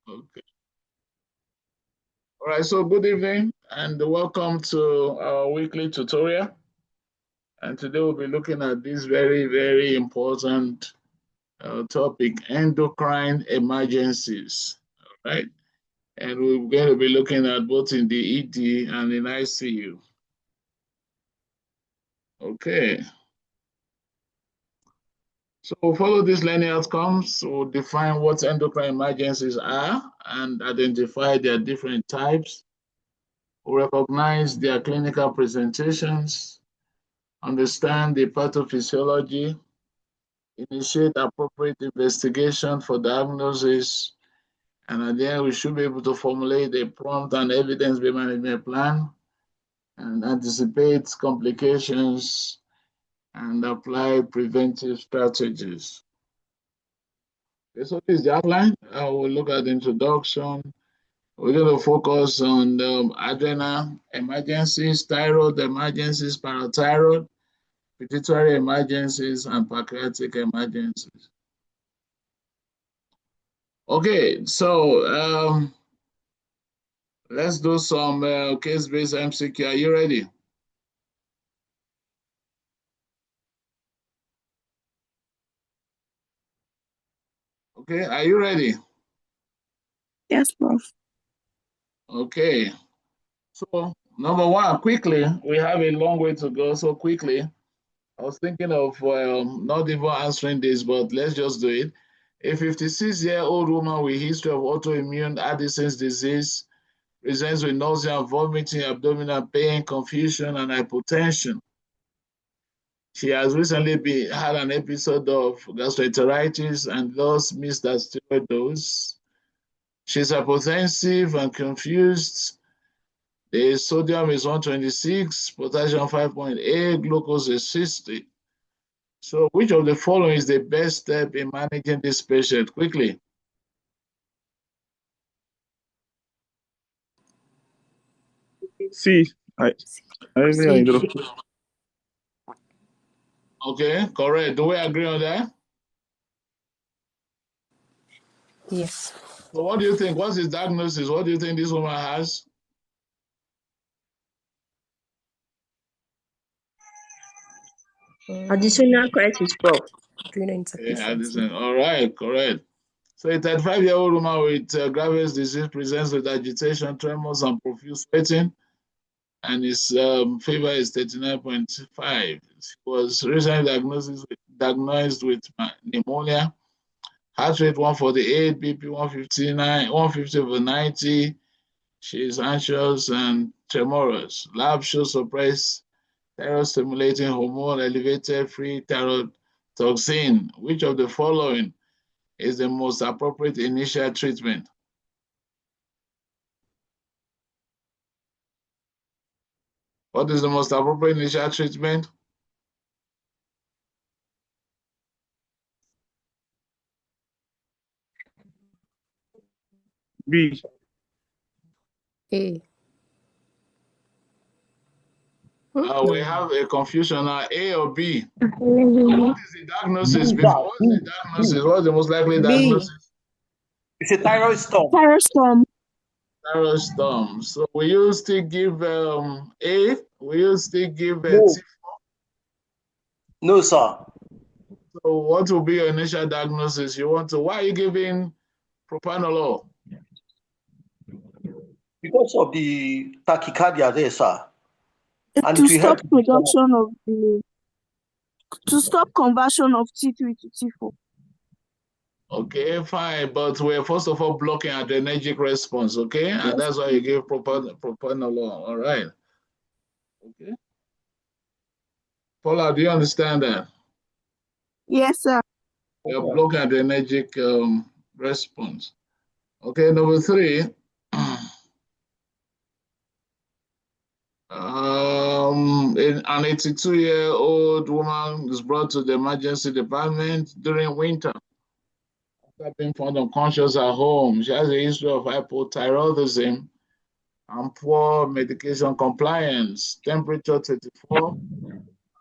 Okay. All right, so good evening and welcome to our weekly tutorial. And today we'll be looking at this very, very important topic, endocrine emergencies. All right. And we're going to be looking at both in the ED and in ICU. Okay. So we'll follow these learning outcomes. We'll define what endocrine emergencies are and identify their different types. We'll recognize their clinical presentations, understand the pathophysiology, initiate appropriate investigation for diagnosis, and at the end we should be able to formulate a prompt and evidence-based management plan and anticipate complications and apply preventive strategies. Okay, so this is the outline. We'll look at the introduction. We're going to focus on adrenal emergencies, thyroid emergencies, parathyroid, pituitary emergencies, and pancreatic emergencies. Okay, so let's do some case-based MCQ. Are you ready? Okay, are you ready? Yes, Prof. Okay, so number one, quickly, we have a long way to go, so quickly. I was thinking of not even answering this, but let's just do it. A 56-year-old woman with history of autoimmune Addison's disease presents with nausea, vomiting, abdominal pain, confusion, and hypotension. She has recently had an episode of gastroenteritis and thus missed her steroid dose. She's hypotensive and confused. The sodium is 126, potassium 5.8, glucose is 60. So which of the following is the best step in managing this patient? Quickly. C. Okay, correct. Do we agree on that? Yes. So what do you think? What's his diagnosis? What do you think this woman has? Additional crisis, Prof. Yeah, all right, correct. So a 35-year-old woman with Graves' disease presents with agitation, tremors, and profuse sweating, and his fever is 39.5. She was recently diagnosed with pneumonia, heart rate 148, BP 159, 150/90. She is anxious and tremorous. Lab shows suppressed thyroid-stimulating hormone, elevated free thyrotoxin. Which of the following is the most appropriate initial treatment? What is the most appropriate initial treatment? B. A. We have a confusion now, A or B? So what is the diagnosis? Before, what's the diagnosis? What's the most likely diagnosis? It's a thyroid storm. Thyroid storm. Thyroid storm. So will you still give A? Will you still give No. T4? No, sir. So what will be your initial diagnosis? Why are you giving propranolol? Because of the tachycardia there, sir. And To stop production of to stop conversion of T3 to T4. Okay, fine, but we're first of all blocking adrenergic response, okay? And Yes. that's why you give propranolol, all right? Okay. Paula, do you understand that? Yes, sir. You're blocking adrenergic response. Okay, number 3. An 82-year-old woman is brought to the emergency department during winter. After being found unconscious at home, she has a history of hypothyroidism and poor medication compliance. Temperature 34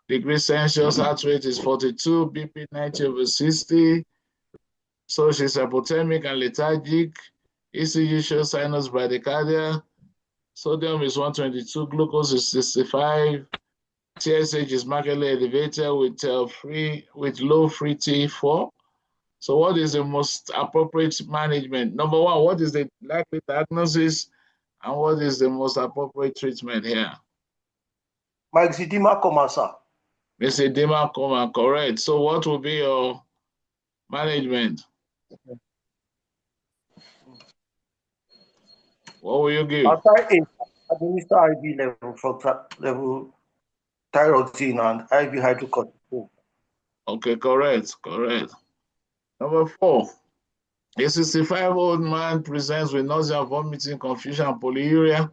degrees Celsius, heart rate is 42, BP 90/60. So she's hypothermic and lethargic. ECG shows sinus bradycardia. Sodium is 122, glucose is 65. TSH is markedly elevated with low free T4. So what is the most appropriate management? Number one, what is the likely diagnosis and what is the most appropriate treatment here? Myxedema coma, sir. Myxedema coma, correct. So what will be your management? What will you give? After administer IV level thyroxine and IV hydrocortisone. Okay, correct. Number 4, a 65-year-old man presents with nausea, vomiting, confusion, and polyuria.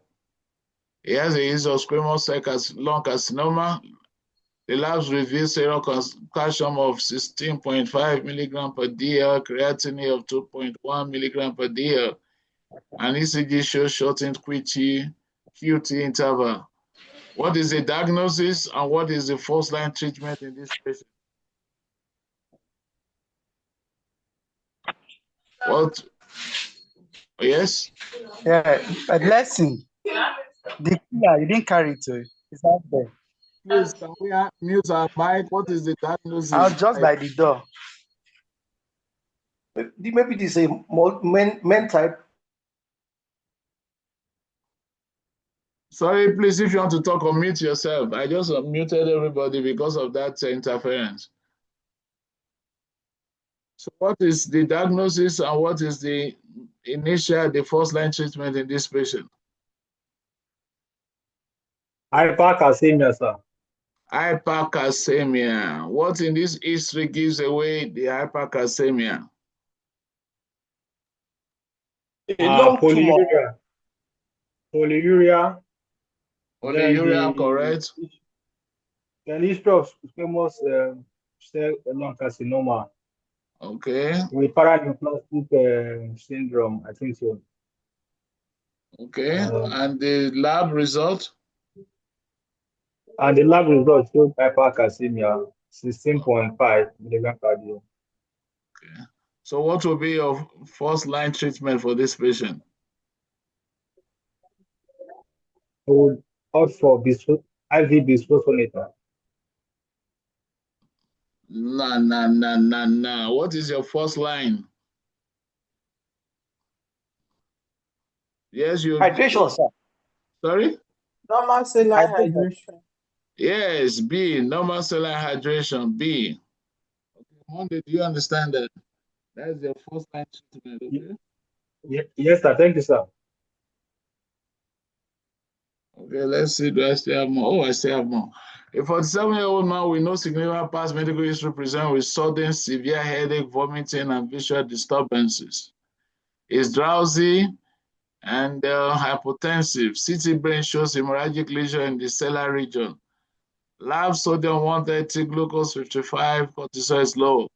He has a history of squamous cell lung carcinoma. The labs reveal serum calcium of 16.5 milligram per dl, creatinine of 2.1 milligram per dl, and ECG shows shortened QT interval. What is the diagnosis and what is the first-line treatment in this patient? What? Yes? Yeah, a blessing. The killer, you didn't carry it. It's out there. Please, can we mute our mic? What is the diagnosis? I was just by the door. Maybe this is a men type. Sorry, please, if you want to talk, unmute yourself. I just muted everybody because of that interference. So what is the diagnosis and what is the first-line treatment in this patient? Hypercalcemia, sir. Hypercalcemia. What in this history gives away the hypercalcemia? Polyuria. Polyuria. Polyuria, correct. The history of squamous cell lung carcinoma. Okay. With paraneoplastic syndrome, I think so. Okay. And the lab result? And the lab result showed hypercalcemia, 16.5 milligram per day. Okay. So what will be your first-line treatment for this patient? I would opt for IV bisphosphonator. No. What is your first line? Yes, you. Hydration, sir. Sorry? Normal saline hydration. Yes, B. Normal saline hydration. B. Okay, Monday, do you understand that? That's your first line treatment, okay? Yes, sir. Thank you, sir. Okay, let's see. Do I still have more? Oh, I still have more. A 47-year-old man with no significant past medical history presents with sudden severe headache, vomiting, and visual disturbances. Is drowsy and hypotensive. CT brain shows hemorrhagic lesion in the cellular region. Lab sodium 130, glucose 55, cortisol is low.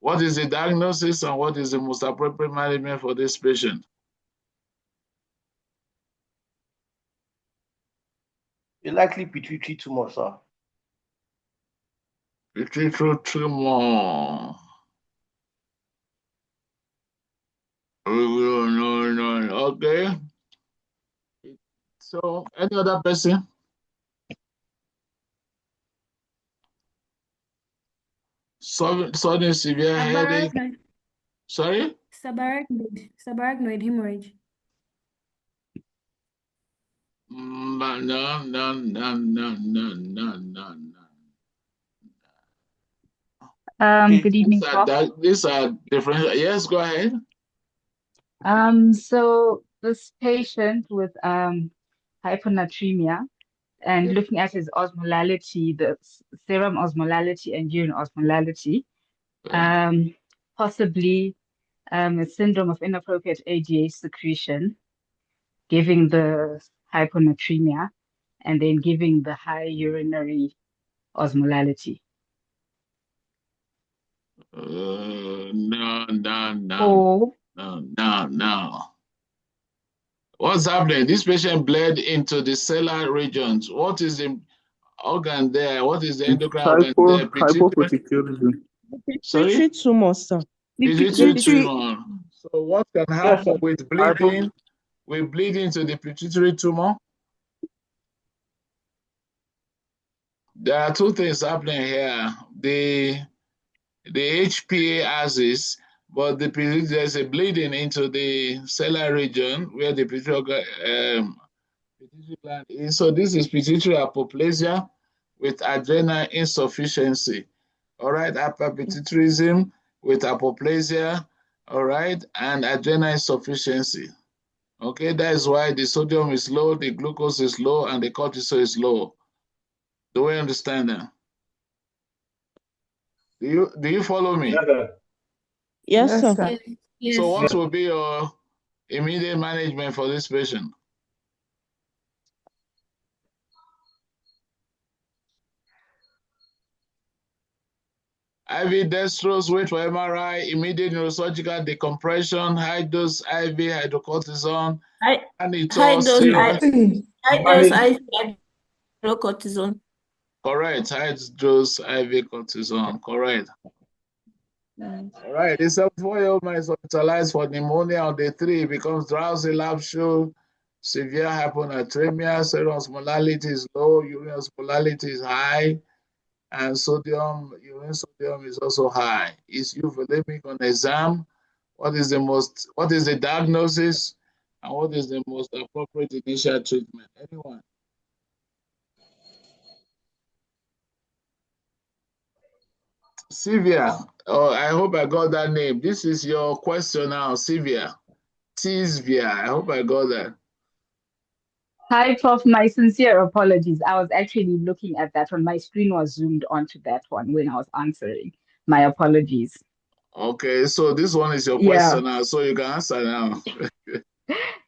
What is the diagnosis and what is the most appropriate management for this patient? A likely pituitary tumor, sir. Pituitary tumor. No. Okay. So, any other person? Sudden severe headache. Sorry? Subarachnoid hemorrhage. No. Good evening, Prof. These are different. Yes, go ahead. So this patient with hyponatremia and looking at his osmolality, the serum osmolality and urine osmolality, possibly a syndrome of inappropriate ADH secretion, giving the hyponatremia, and then giving the high urinary osmolality. No. What's happening? This patient bled into the cellular regions. What is the organ there? What is the endocrine organ there? Hypopituitary. Sorry? Pituitary tumor, sir. Pituitary tumor. So what can happen with bleeding? With bleeding to the pituitary tumor? There are two things happening here. The HPA axis, but there's a bleeding into the cellular region where the pituitary gland is. So this is pituitary apoplasia with adrenal insufficiency. All right, hyperpituitarism with apoplasia, all right, and adrenal insufficiency. Okay, that is why the sodium is low, the glucose is low, and the cortisol is low. Do we understand that? Do you follow me? Yes, sir. sir. Yes. So what will be your immediate management for this patient? IV dextrose, wait for MRI, immediate neurosurgical decompression, high dose IV hydrocortisone, High dose hydrocortisone. Correct, high dose IV cortisone, correct. All right, the 74-year-old man is hospitalized for pneumonia on day 3, becomes drowsy, lapsule, severe hyponatremia, serum osmolality is low, urine osmolality is high, and urine sodium is also high. Is euvolemic on exam? What is the diagnosis, and what is the most appropriate initial treatment? Anyone? Sylvia, oh, I hope I got that name. This is your question now, Sylvia. Tisvia, I hope I got that. Hi, Prof. My sincere apologies. I was actually looking at that one. My screen was zoomed onto that one when I was answering. My apologies. Okay, so this one is your Yeah. question now, so you can answer now.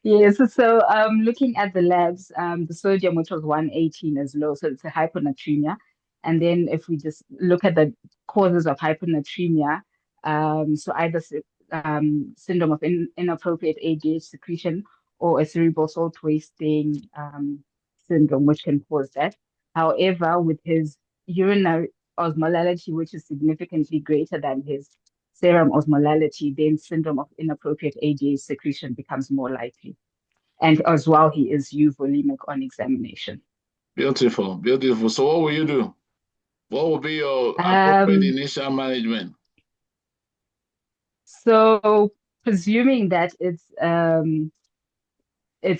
Yes, so looking at the labs, the sodium, which was 118, is low, so it's a hyponatremia. And then if we just look at the causes of hyponatremia, so either syndrome of inappropriate ADH secretion or a cerebral salt wasting syndrome, which can cause that. However, with his urinary osmolality, which is significantly greater than his serum osmolality, then syndrome of inappropriate ADH secretion becomes more likely. And as well, he is euvolemic on examination. Beautiful, beautiful. So what will you do? What will be your appropriate initial management? So presuming that it's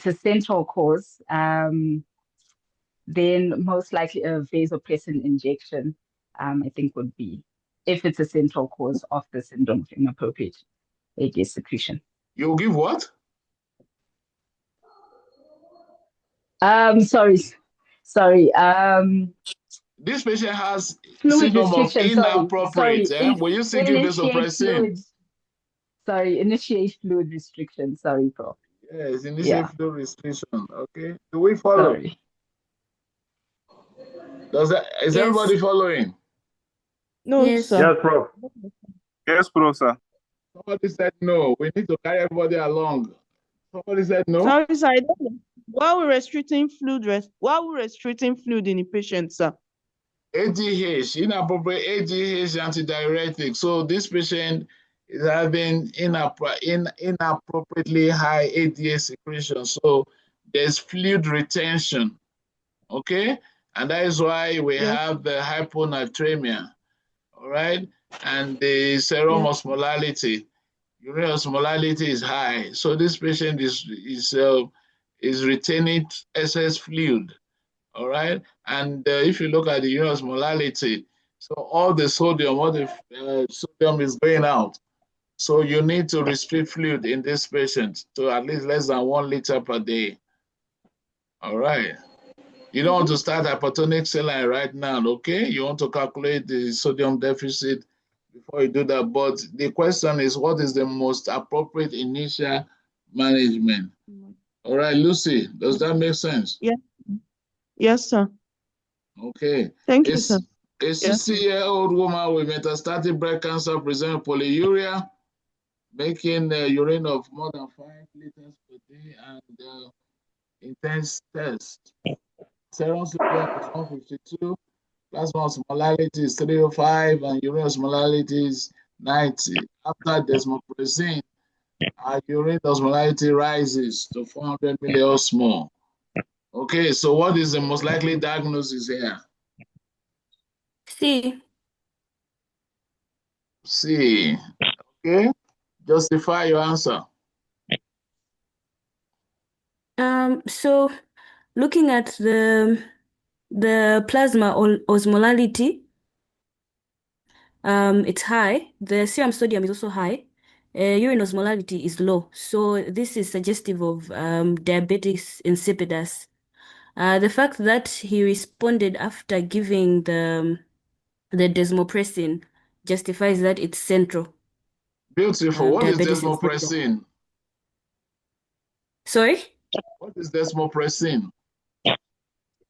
a central cause, then most likely a vasopressin injection, I think would be, if it's a central cause of the syndrome of inappropriate ADH secretion. You'll give what? Sorry. This patient has Fluid syndrome of restriction. inappropriate. Will you still give vasopressin? Initiate fluid restriction. Sorry, Prof. Yes, initiate fluid restriction. Okay. Do we follow? Sorry. Is everybody following? No, Yes. sir. Yes, Prof. Yes, Professor. Somebody said no. We need to carry everybody along. Somebody said no. Sorry, sir. I don't know. While we're restricting fluid in the patient, sir. ADH, inappropriate ADH antidiuretic. So this patient is having inappropriately high ADH secretion. So there's fluid retention. Okay? And that is why we have the hyponatremia. All right? And the serum osmolality. Urine osmolality is high. So this patient is retaining excess fluid. All right, and if you look at the urine osmolality, so all the sodium is going out. So you need to restrict fluid in this patient to at least less than 1 liter per day. All right. You don't want to start hypertonic saline right now, okay? You want to calculate the sodium deficit before you do that. But the question is, what is the most appropriate initial management? All right, Lucy, does that make sense? Yeah. Yes, sir. Okay. Thank you, sir. A 60-year-old woman with metastatic breast cancer presents polyuria, making urine of more than 5 liters per day and intense test. Serum sodium is 152, plasma osmolality is 305, and urine osmolality is 90. After desmopressin, Our urine osmolality rises to 400 milliosmol. Okay, so what is the most likely diagnosis here? C. C. Okay, justify your answer. So looking at the plasma osmolality, it's high. The serum sodium is also high. Urine osmolality is low. So this is suggestive of diabetes insipidus. The fact that he responded after giving the desmopressin justifies that it's central. Beautiful. What is Diabetes insipidus. desmopressin? Sorry? What is desmopressin?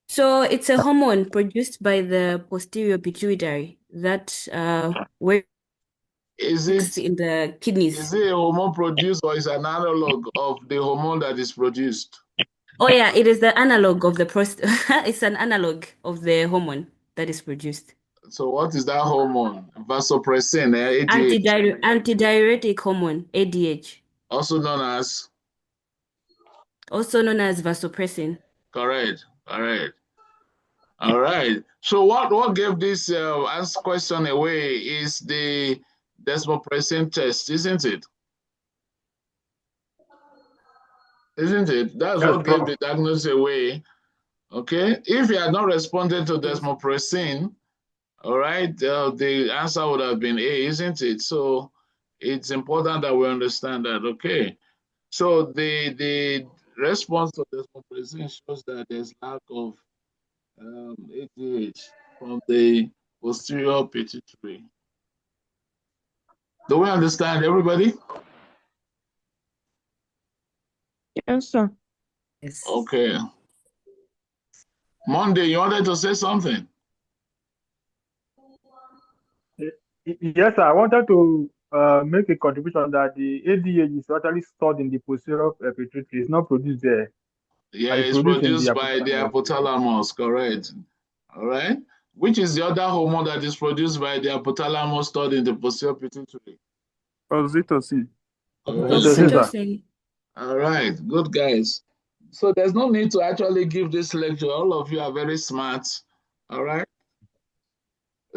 So it's a hormone produced by the posterior pituitary that works in the kidneys. Is it a hormone produced or is an analog of the hormone that is produced? Oh yeah, it is the analog of the it's an analog of the hormone that is produced. So what is that hormone? Vasopressin, ADH. Antidiuretic hormone, ADH. Also known as? Also known as vasopressin. Correct. All right. So what gave this question away is the desmopressin test, isn't it? That's what gave the diagnosis away. Okay. If you had not responded to desmopressin, all right, the answer would have been A, isn't it? So it's important that we understand that. Okay. So the response to desmopressin shows that there's lack of ADH from the posterior pituitary. Do we understand, everybody? Yes, sir. Yes. Okay. Monday, you wanted to say something? Yes, sir. I wanted to make a contribution that the ADH is actually stored in the posterior pituitary. It's not produced there. Yeah, it's produced by the hypothalamus, correct. All right. Which is the other hormone that is produced by the hypothalamus stored in the posterior pituitary? Oxytocin. Oxytocin. All right, good guys. So there's no need to actually give this lecture. All of you are very smart. All right.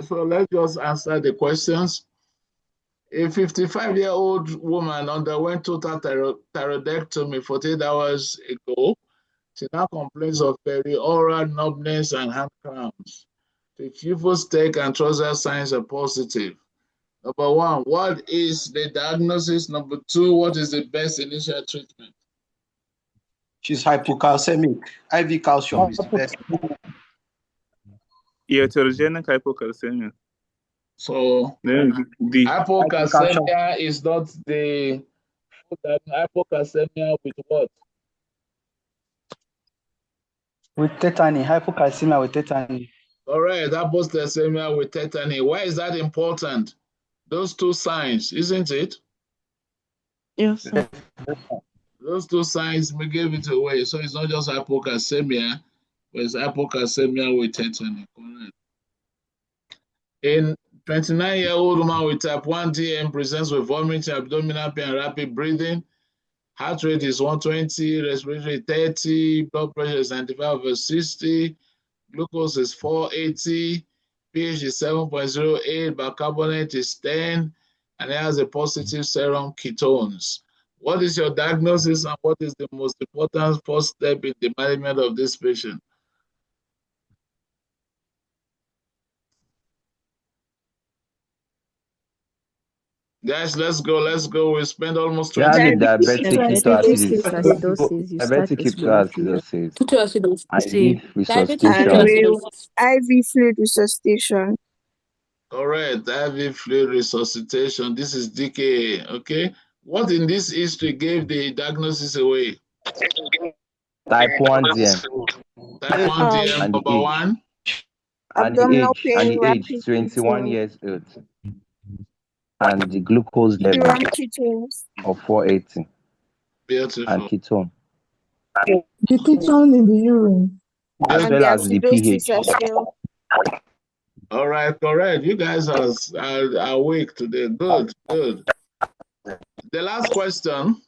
So let's just answer the questions. A 55-year-old woman underwent total thyroidectomy 48 hours ago. She now complains of perioral numbness and hand cramps. The Chifo's tech and trouser signs are positive. Number one, what is the diagnosis? Number two, what is the best initial treatment? She's hypocalcemic. IV calcium is the best. Iatrogenic hypocalcemia. So hypocalcemia is not the hypocalcemia with what? With tetany, hypocalcemia with tetany. All right, hypocalcemia with tetany. Why is that important? Those two signs, isn't it? Yes, sir. Those two signs may give it away. So it's not just hypocalcemia, but it's hypocalcemia with tetany. Correct. In 29-year-old woman with type 1 DM presents with vomiting, abdominal pain, and rapid breathing. Heart rate is 120, respiratory 30, blood pressure is 95/60, glucose is 480, pH is 7.08, bicarbonate is 10, and it has a positive serum ketones. What is your diagnosis and what is the most important first step in the management of this patient? Guys, let's go. We spend almost 20 You have a minutes. diabetic ketoacidosis. Diabetic ketoacidosis. IV resuscitation. IV fluid resuscitation. Correct. IV fluid resuscitation. This is DKA. Okay. What in this history gave the diagnosis away? Type 1 DM. Type 1 DM, number one. And the age 21 years old. And the glucose level of 480. Beautiful. And ketone. The ketone in the urine. As well as the pH. All right, correct. You guys are awake today. Good. The last question.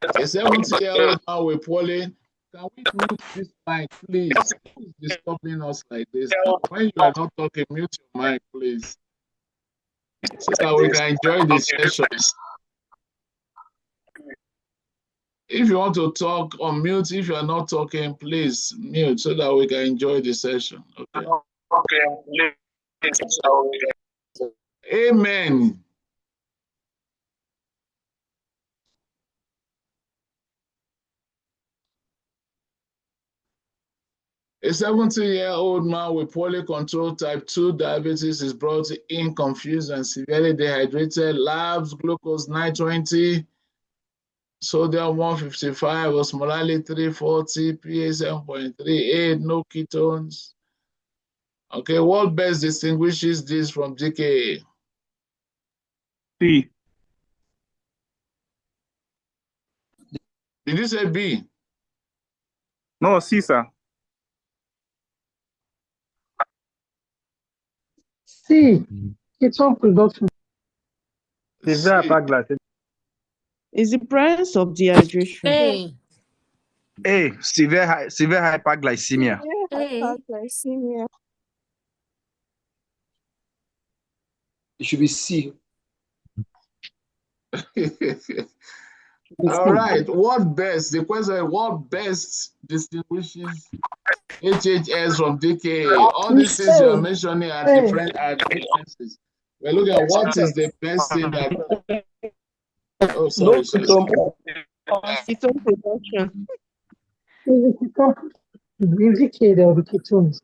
A 70-year-old man with poly. Can we mute this mic, please? Who is disturbing us like this? When you are not talking, mute your mic, please, so that we can enjoy the session. If you want to talk, unmute. If you are not talking, please mute so that we can enjoy the session. Okay. Amen. A 70-year-old man with poorly controlled type 2 diabetes is brought in confused and severely dehydrated. Labs, glucose 920, sodium 155, osmolality 340, pH 7.38, no ketones. Okay, what best distinguishes this from DKA? C. Did you say B? No, C, sir. C. Ketone production. Severe hyperglycemia. Is the presence of dehydration. A. Severe hyperglycemia. Hyperglycemia. It should be C. All right. What best? The question is, what best distinguishes HHS from DKA? All these things you are mentioning are different differences. We're looking at what is the best thing that. Oh, sorry. Ketone production. Is the ketone indicator of the ketones?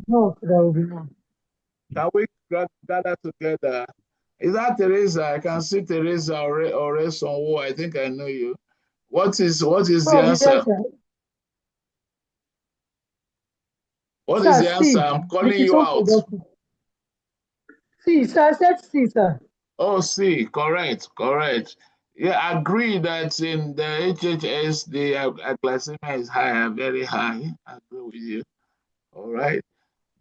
No, that will be no. Can we gather together? Is that Teresa? I can see Teresa or Sonwo. I think I know you. What is the answer? What is the answer? I'm calling you out. C, sir. I said C, sir. Oh, C. Correct. Yeah, I agree that in the HHS, the glycemia is high, very high. I agree with you. All right.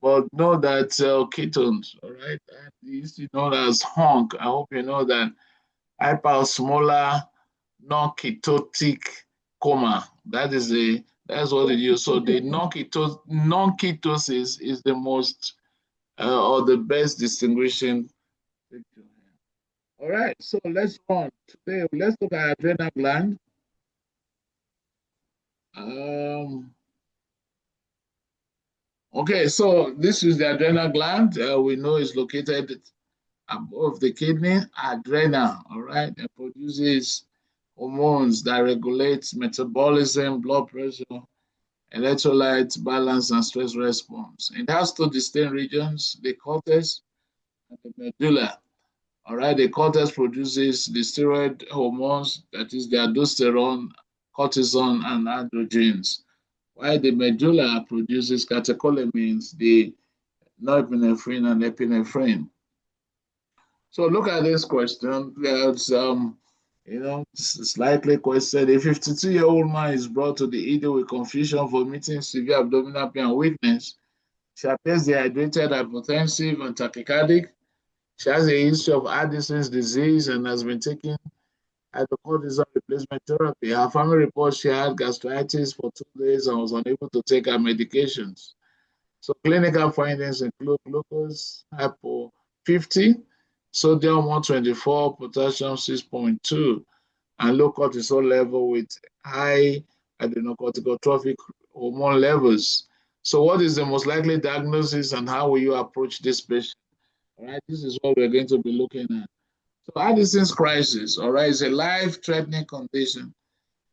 But know that ketones, all right, used to known as HONC. I hope you know that hyperosmolar non-ketotic coma. That's what it is. So the non-ketosis is the most or the best distinguishing feature. All right, so let's go on. Today, let's look at adrenal gland. Okay, so this is the adrenal gland. We know it's located above the kidney, adrenal, all right? It produces hormones that regulate metabolism, blood pressure, electrolyte balance, and stress response. It has two distinct regions, the cortex and the medulla. All right, the cortex produces the steroid hormones, that is the aldosterone, cortisol, and androgens, while the medulla produces catecholamines, the norepinephrine and epinephrine. So look at this question. There's slightly question. A 52-year-old man is brought to the ED with confusion, vomiting, severe abdominal pain, and weakness. She appears dehydrated, hypotensive, and tachycardic. She has a history of Addison's disease and has been taking hydrocortisone replacement therapy. Her family reports she had gastritis for 2 days and was unable to take her medications. So clinical findings include glucose hypo 50, sodium 124, potassium 6.2, and low cortisol level with high adrenocorticotropic hormone levels. So what is the most likely diagnosis and how will you approach this patient? All right, this is what we're going to be looking at. So Addison's crisis, all right, is a life-threatening condition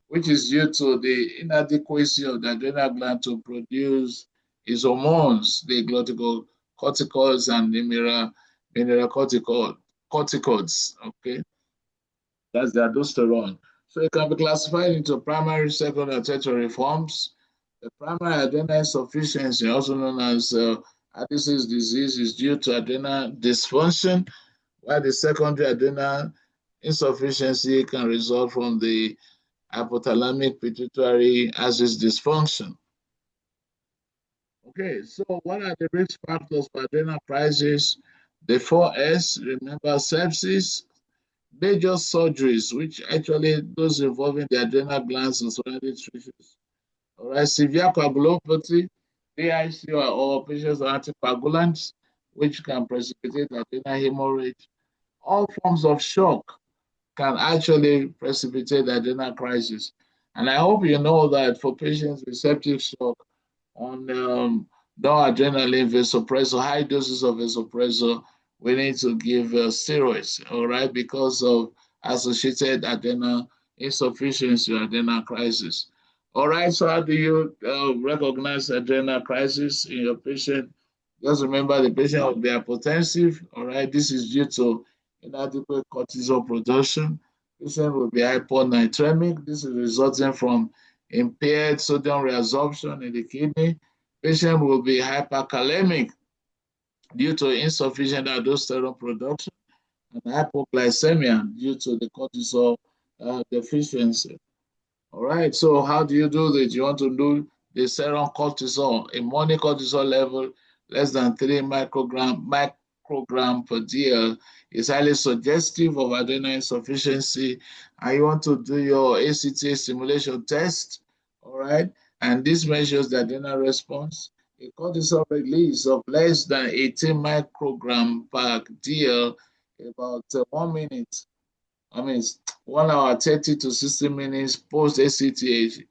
which is due to the inadequacy of the adrenal gland to produce its hormones, the glucocorticoids and the mineralocorticoids, okay? That's the aldosterone. So it can be classified into primary, secondary, and tertiary forms. The primary adrenal insufficiency, also known as Addison's disease, is due to adrenal dysfunction, while the secondary adrenal insufficiency can result from the hypothalamic pituitary axis dysfunction. Okay, so what are the risk factors for adrenal crisis? The 4S, remember sepsis, major surgeries, which actually those involving the adrenal glands and surrounding tissues. All right, severe coagulopathy, PIC or patients on anticoagulants, which can precipitate adrenal hemorrhage. All forms of shock can actually precipitate adrenal crisis. And I hope you know that for patients with septic shock on noradrenaline vasopressor, high doses of vasopressor, we need to give steroids, all right, because of associated adrenal insufficiency or adrenal crisis. All right, so how do you recognize adrenal crisis in your patient? Just remember the patient will be hypotensive, all right? This is due to inadequate cortisol production. Patient will be hyponatremic. This is resulting from impaired sodium reabsorption in the kidney. Patient will be hyperkalemic due to insufficient aldosterone production and hypoglycemia due to the cortisol deficiency. All right, so how do you do this? You want to do the serum cortisol, a morning cortisol level less than 3 microgram per dl is highly suggestive of adrenal insufficiency. And you want to do your ACTH stimulation test, all right? And this measures the adrenal response. A cortisol release of less than 18 microgram per dl about 1 minute. I mean, 1 hour 30 to 60 minutes post ACTH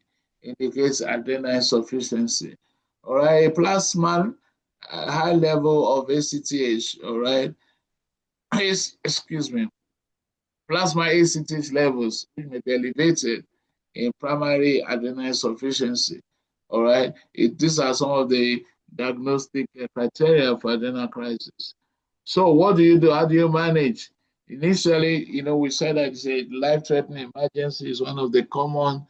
indicates adrenal insufficiency. All right, a plasma high level of ACTH, all right, excuse me, plasma ACTH levels which may be elevated in primary adrenal insufficiency, all right. These are some of the diagnostic criteria for adrenal crisis. So what do you do? How do you manage? Initially, we said that it's a life-threatening emergency is one of the common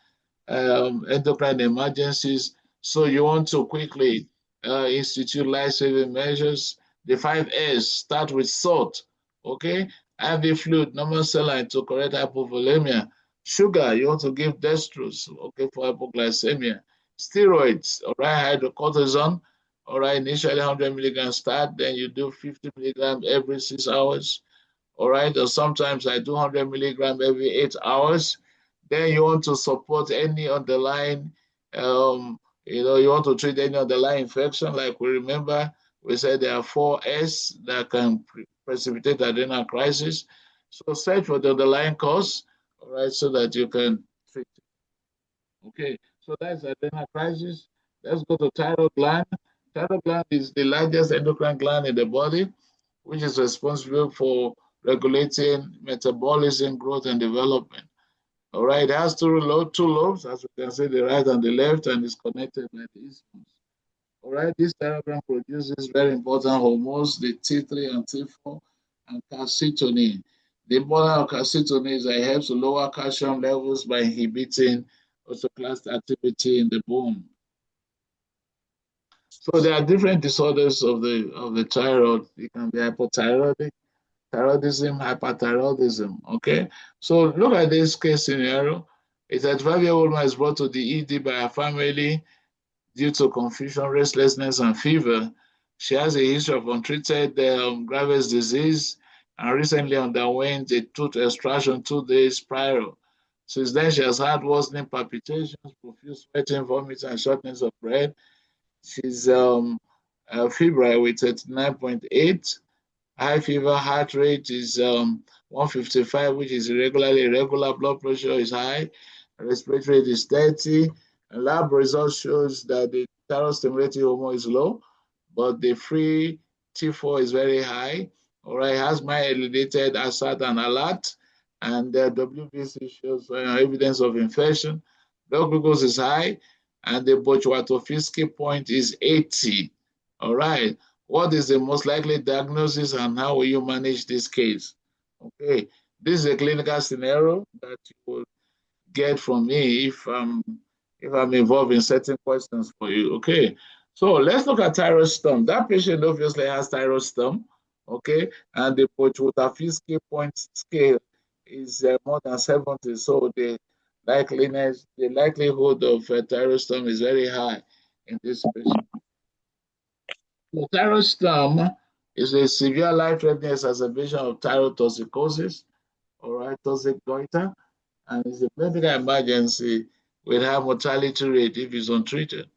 endocrine emergencies. So you want to quickly institute life-saving measures. The 5S start with salt, okay? IV fluid, normal saline to correct hypovolemia. Sugar, you want to give dextrose, okay, for hypoglycemia. Steroids, all right, hydrocortisone, all right, initially 100 milligrams start, then you do 50 milligrams every 6 hours, all right, or sometimes I do 100 milligrams every 8 hours. Then you want to support any underlying, you want to treat any underlying infection. Like we remember, we said there are 4S that can precipitate adrenal crisis. So search for the underlying cause, all right, so that you can treat it. Okay, so that's adrenal crisis. Let's go to thyroid gland. Thyroid gland is the largest endocrine gland in the body, which is responsible for regulating metabolism, growth, and development. All right, it has two lobes, as you can see, the right and the left, and is connected by the isthmus. All right, this thyroid gland produces very important hormones, the T3 and T4, and calcitonin. The importance of calcitonin is that it helps to lower calcium levels by inhibiting osteoclast activity in the bone. So there are different disorders of the thyroid. It can be hypothyroidic, thyroidism, hyperthyroidism. Okay, so look at this case scenario. A 35-year-old woman is brought to the ED by her family due to confusion, restlessness, and fever. She has a history of untreated Graves' disease and recently underwent a tooth extraction 2 days prior. Since then, she has had worsening palpitations, profuse sweating, vomiting, and shortness of breath. She's febrile with 39.8. High fever, heart rate is 155, which is irregularly irregular. Blood pressure is high. Respiratory rate is 30. And lab results shows that the thyroid stimulating hormone is low, but the free T4 is very high. All right, has my elevated ASAT and ALAT, and the WBC shows evidence of infection. Blood glucose is high, and the Bochwatowski point is 80. All right. What is the most likely diagnosis and how will you manage this case? Okay, this is a clinical scenario that you will get from me if I'm involved in certain questions for you. Okay, so let's look at thyroid storm. That patient obviously has thyroid storm. Okay, and the Bochwatowski point scale is more than 70, so the likelihood of thyroid storm is very high in this patient. The thyroid storm is a severe life-threatening exacerbation of thyroid toxicosis. all right, toxic goiter, and it's a medical emergency with high mortality rate if it's untreated.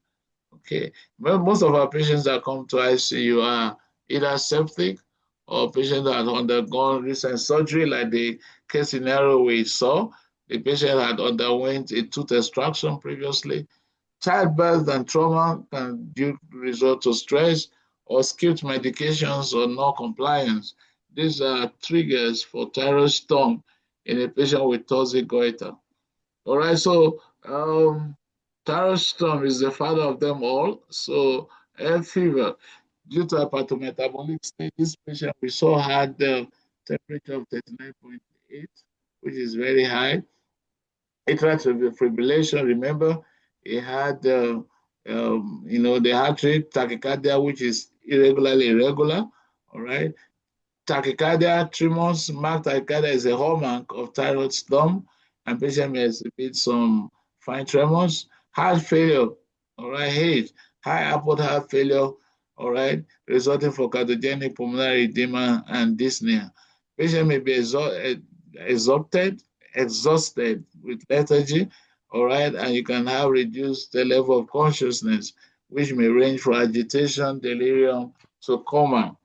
Okay, most of our patients that come to ICU are either septic or patients that have undergone recent surgery, like the case scenario we saw. The patient had underwent a tooth extraction previously. Childbirth and trauma can result to stress or skipped medications or non-compliance. These are triggers for thyroid storm in a patient with toxic goiter. All right, so thyroid storm is the father of them all. So air fever due to hepatometabolic state, this patient we saw had the temperature of 39.8, which is very high. Atrial fibrillation, remember, he had the heart rate, tachycardia, which is irregular. All right. Tachycardia, tremors, marked tachycardia is a hallmark of thyroid storm, and patient may exhibit some fine tremors. Heart failure, all right, high output heart failure, all right, resulting from cardiogenic pulmonary edema and dyspnea. Patient may be exhausted with lethargy, all right, and you can have reduced the level of consciousness, which may range from agitation, delirium to coma.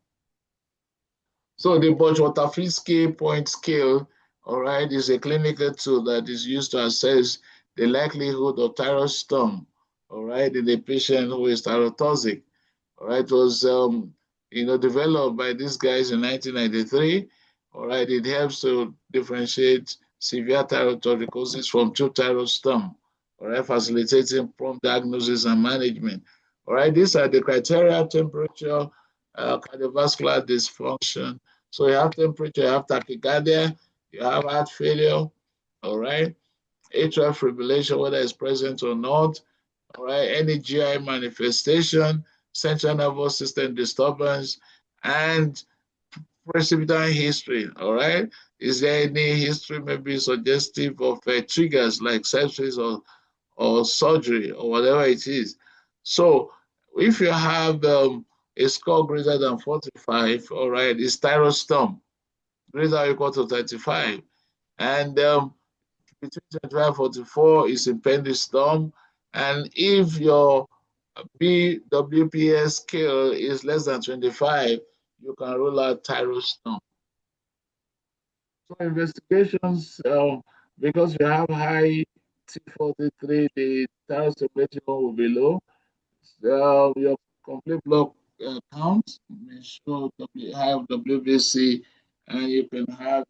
So the Waterfield point scale, all right, is a clinical tool that is used to assess the likelihood of thyroid storm, all right, in a patient who is thyrotoxic. All right, it was developed by these guys in 1993. All right, it helps to differentiate severe thyroid toxicosis from true thyroid storm. All right, facilitating prompt diagnosis and management. All right, these are the criteria: temperature, cardiovascular dysfunction. So you have temperature, you have tachycardia, you have heart failure. All right, atrial fibrillation, whether it's present or not. All right, any GI manifestation, central nervous system disturbance, and precipitant history. All right, is there any history maybe suggestive of triggers like sepsis or surgery or whatever it is? So if you have a score greater than 45, all right, it's thyroid storm, greater or equal to 35, and between 25 and 44 is impending storm, and if your BWPS scale is less than 25, you can rule out thyroid storm. So investigations, because you have high T43, the thyroid stimulation will be low. Your complete blood count may show high WBC, and you can have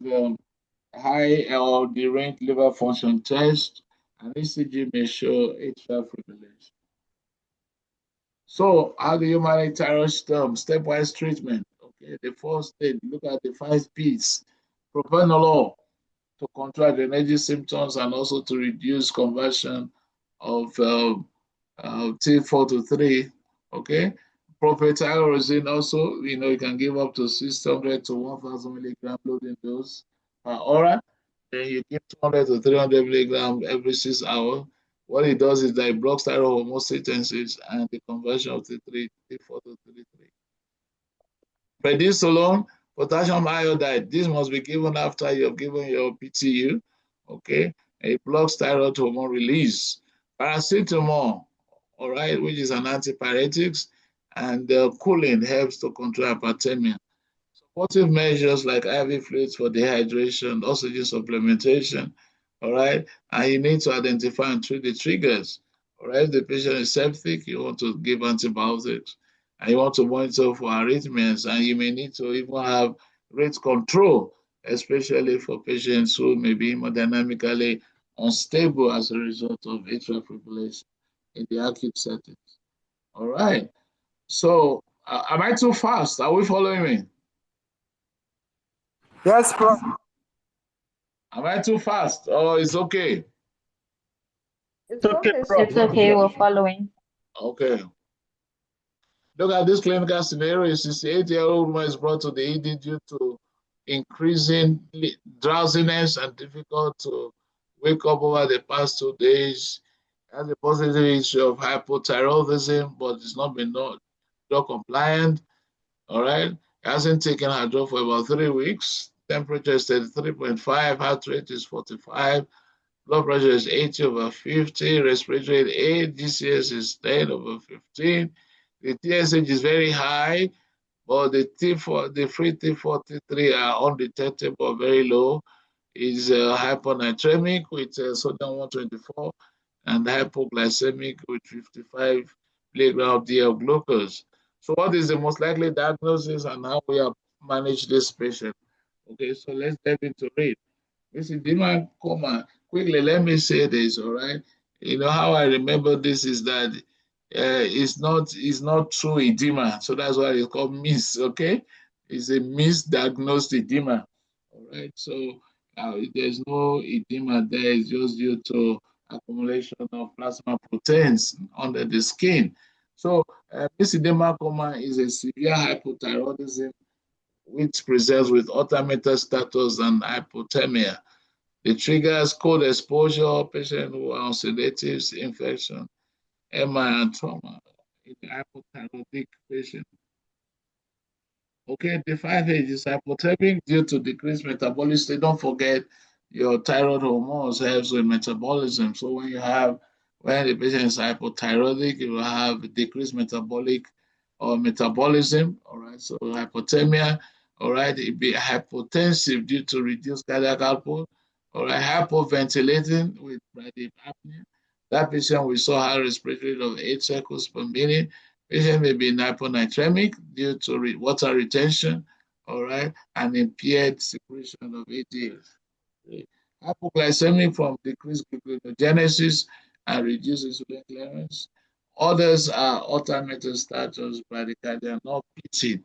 high or deranged liver function test, and ECG may show atrial fibrillation. So how do you manage thyroid storm? Stepwise treatment. Okay, the first thing, look at the 5 P's. Propranolol to control adrenergic symptoms and also to reduce conversion of T4 to 3. Okay, propyltyrosine also, you can give up to 600 to 1,000 milligram loading dose per hour. Then you give 200 to 300 milligram every 6 hours. What it does is that it blocks thyroid hormone synthesis and the conversion of T4 to T3. Prednisolone, potassium iodide. This must be given after you've given your PTU. Okay, it blocks thyroid hormone release. Paracetamol, all right, which is an antipyretic, and cooling helps to control hyperthermia. Supportive measures like IV fluids for dehydration, oxygen supplementation, all right? And you need to identify and treat the triggers. All right, if the patient is septic, you want to give antibiotics, and you want to monitor for arrhythmias, and you may need to even have rate control, especially for patients who may be hemodynamically unstable as a result of atrial fibrillation in the acute settings. All right, so am I too fast? Are we following me? Yes, Prof. Am I too fast? Or it's okay? It's okay, Prof. It's okay, we're following. Okay. Look at this clinical scenario. A 68-year-old woman is brought to the ED due to increasing drowsiness and difficult to wake up over the past 2 days. Has a positive history of hypothyroidism, but it's not been drug compliant. All right. Hasn't taken her drug for about 3 weeks. temperature is 33.5, heart rate is 45, blood pressure is 80/50, respiratory rate 8, GCS is 10/15. The TSH is very high, but the free T4, T3 are undetectable, very low. Is hyponatremic with sodium 124 and hypoglycemic with 55 milligram of DL glucose. So what is the most likely diagnosis and how we have managed this patient? Okay, so let's dive into it. This edema coma. Quickly, let me say this, all right? You know how I remember this is that it's not true edema, so that's why it's called miss. Okay, it's a misdiagnosed edema. All right, so there's no edema there. It's just due to accumulation of plasma proteins under the skin. So this edema coma is a severe hypothyroidism which presents with automated status and hypothermia. The triggers cold exposure, patient who are on sedatives, infection, MI, and trauma in the hypothyroidic patient. Okay, the 5H is hypothermic due to decreased metabolic state. Don't forget your thyroid hormones helps with metabolism. So when the patient is hypothyroidic, you will have decreased metabolic or metabolism. All right, so hypothermia. All right, it be hypotensive due to reduced cardiac output. All right, hypoventilating with bradycardia apnea. That patient we saw had a respiratory rate of 8 cycles per minute. Patient may be hyponatremic due to water retention, all right, and impaired secretion of ADH. Okay. Hypoglycemic from decreased gluconeogenesis and reduced insulin clearance. Others are automated status bradycardia, not pitching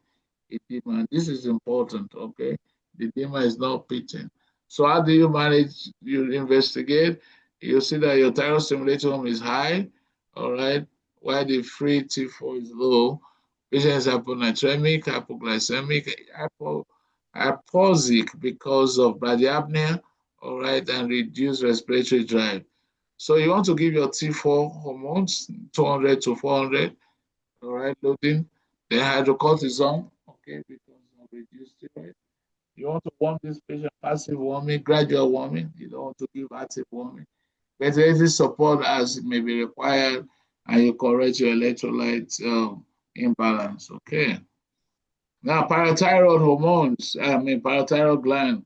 edema. This is important, okay? The edema is not pitching. So how do you manage? You investigate. You see that your thyroid stimulator is high, all right, while the free T4 is low. Patient is hyponatremic, hypoglycemic, hypoxic because of bradyapnea, all right, and reduced respiratory drive. So you want to give your T4 hormones 200 to 400, all right, loading. Then hydrocortisone, okay, because of reduced steroid. You want to warm this patient, passive warming, gradual warming. You don't want to give active warming. Ventilative support as it may be required, and you correct your electrolyte imbalance. Okay. Now, parathyroid hormones, parathyroid gland.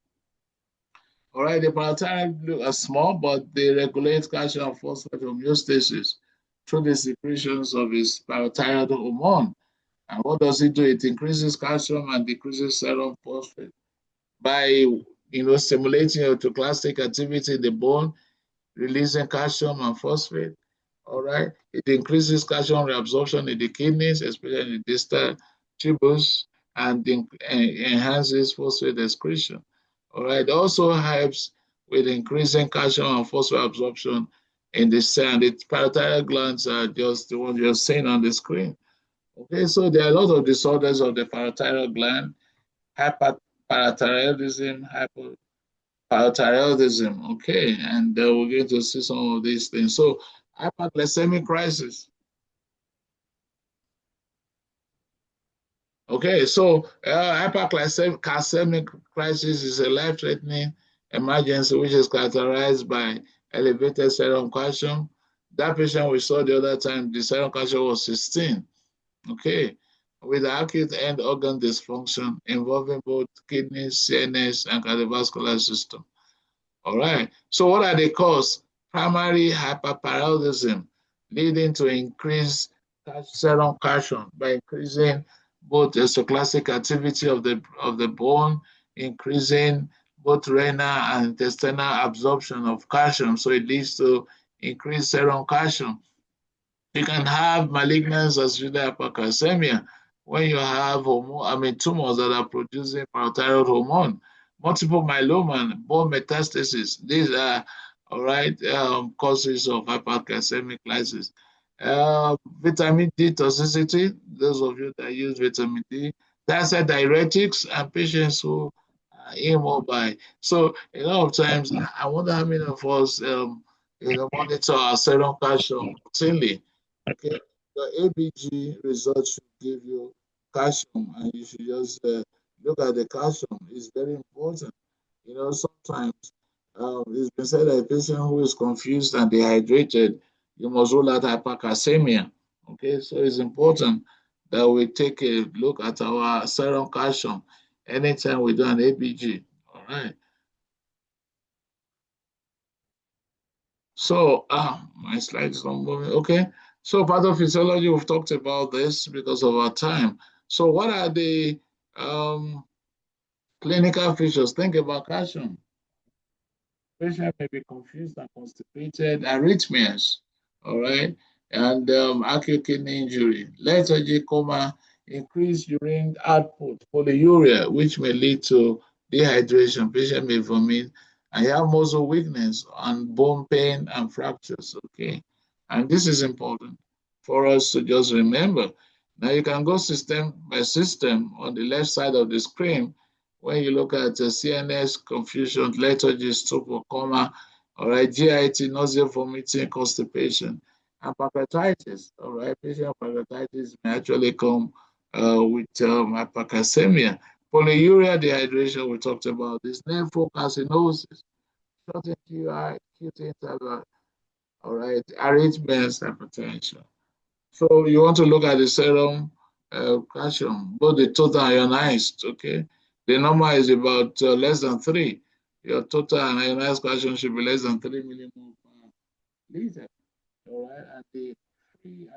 All right, the parathyroid are small, but they regulate calcium and phosphate homeostasis through the secretions of its parathyroid hormone. And what does it do? It increases calcium and decreases serum phosphate by stimulating autoclastic activity in the bone, releasing calcium and phosphate. All right, it increases calcium reabsorption in the kidneys, especially in the distal tubules, and enhances phosphate excretion. All right, it also helps with increasing calcium and phosphate absorption in the cell. And the parathyroid glands are just the ones you're seeing on the screen. Okay, so there are a lot of disorders of the parathyroid gland, hyperparathyroidism, hypoparathyroidism, okay, and we're going to see some of these things. So hyperglycemic crisis. Okay, so hyperglycemic crisis is a life-threatening emergency which is characterized by elevated serum calcium. That patient we saw the other time, the serum calcium was 16. Okay, with acute end organ dysfunction involving both kidneys, CNS, and cardiovascular system. All right, so what are the causes? Primary hyperparathyroidism, leading to increased serum calcium by increasing both the stochastic activity of the bone, increasing both renal and intestinal absorption of calcium. So it leads to increased serum calcium. You can have malignant associated hypercalcemia when you have tumors that are producing parathyroid hormone, multiple myeloma, bone metastasis. These are causes of hypercalcemic crisis. Vitamin D toxicity, those of you that use vitamin D, that's diuretics and patients who are immobile. So a lot of times, I wonder how many of us monitor our serum calcium routinely. Okay, the ABG results should give you calcium, and you should just Look at the calcium. It's very important. You know, sometimes it's been said that a patient who is confused and dehydrated, you must rule out hypercalcemia. Okay, so it's important that we take a look at our serum calcium anytime we do an ABG. All right. So, my slides not moving. Okay. So, pathophysiology, we've talked about this because of our time. So, what are the clinical features? Think about calcium. Patient may be confused and constipated, arrhythmias, all right, and acute kidney injury, lethargy, coma, increased urine output, polyuria, which may lead to dehydration. Patient may vomit, and you have muscle weakness and bone pain and fractures, okay? And this is important for us to just remember. Now you can go system by system on the left side of the screen when you look at CNS, confusion, lethargy, stupor, coma, all right, GIT, nausea, vomiting, constipation, and pancreatitis, all right, patient pancreatitis may actually come with hypercalcemia. Polyuria, dehydration, we talked about this, nephrocalcinosis, shortened QI, QT interval, all right, arrhythmias, hypertension. So you want to look at the serum calcium, both the total and ionized, okay? The number is about less than 3. Your total and ionized calcium should be less than 3 millimole per liter, all right? And the free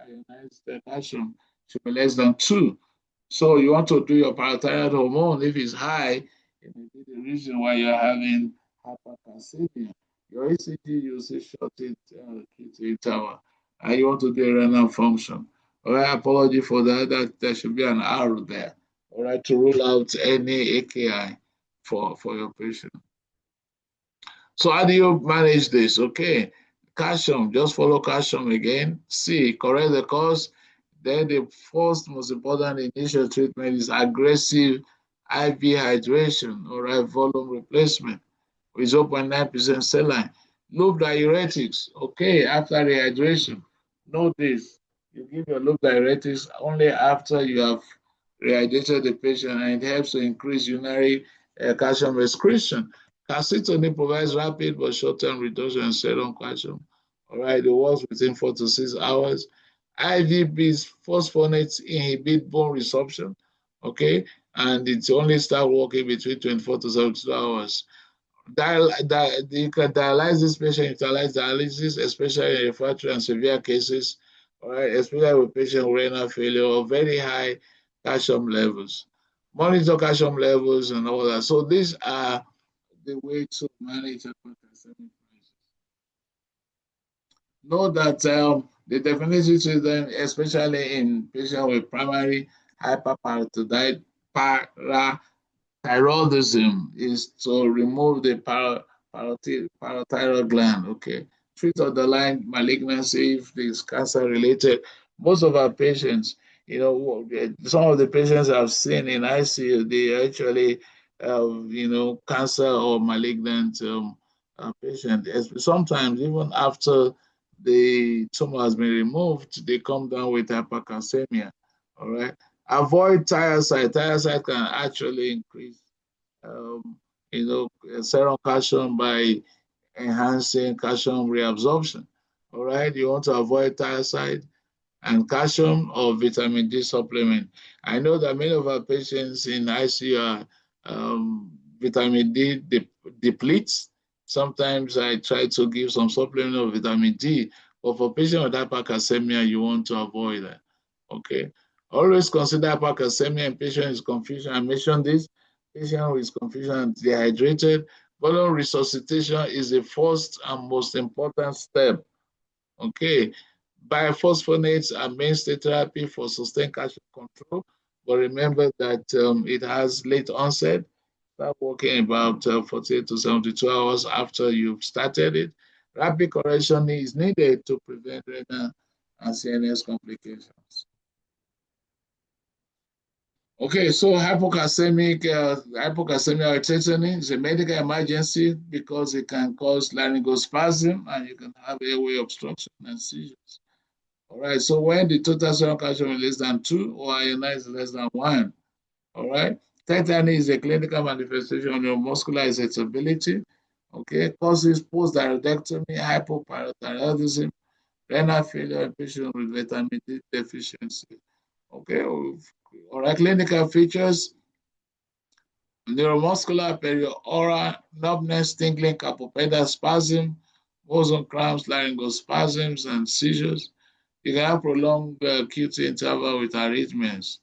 ionized calcium should be less than 2. So you want to do your parathyroid hormone. If it's high, it may be the reason why you're having hypercalcemia. Your ECG, you see shorted QT tower, and you want to do a renal function. All right, apology for that. There should be an arrow there. All right, to rule out any AKI for your patient. So how do you manage this? Okay, calcium, just follow calcium again. C, correct the cause. Then the first most important initial treatment is aggressive IV hydration, all right, volume replacement with 0.9% saline. Loop diuretics, okay, after rehydration. Note this, you give your loop diuretics only after you have rehydrated the patient, and it helps to increase urinary calcium excretion. Calcitonin provides rapid but short-term reduction in serum calcium. All right, it works within 4 to 6 hours. IVBs, phosphonates inhibit bone resorption, okay, and it's only start working between 24 to 72 hours. You can dialyze this patient, utilize dialysis, especially in refractory and severe cases, all right, especially with patient with renal failure or very high calcium levels. Monitor calcium levels and all that. So these are the way to manage hypercalcemic crisis. Know that the definitive treatment, especially in patients with primary hyperparathyroidism, thyroidism, is to remove the parathyroid gland, okay? Treat underlying malignancy if it's cancer related. Most of our patients, you know, some of the patients I've seen in ICU, they actually have, you know, cancer or malignant patient. Sometimes even after the tumor has been removed, they come down with hypercalcemia, all right? Avoid thiazide. Thiazide can actually increase, you know, serum calcium by enhancing calcium reabsorption. All right, you want to avoid thiazide and calcium or vitamin D supplement. I know that many of our patients in ICU are vitamin D depletes. Sometimes I try to give some supplement of vitamin D, but for patients with hypercalcemia, you want to avoid that. Okay. Always consider hypercalcemia in patient with confusion. I mentioned this. Patient with confusion and dehydrated. Volume resuscitation is the first and most important step. Okay. Biphosphonates are mainstay therapy for sustained calcium control, but remember that it has late onset. Start working about 48 to 72 hours after you've started it. Rapid correction is needed to prevent renal and CNS complications. Okay, so hypocalcemia or tetany is a medical emergency because it can cause laryngospasm and you can have airway obstruction and seizures. All right, so when the total serum calcium is less than 2 or ionized is less than 1, all right, tetany is a clinical manifestation of neuromuscular excitability, okay, causes post-thyroidectomy, hypoparathyroidism, renal failure in patients with vitamin D deficiency. Okay, all right, clinical features: neuromuscular, perioral, numbness, tingling, carpopedal spasm, boson cramps, laryngospasms, and seizures. You can have prolonged QT interval with arrhythmias.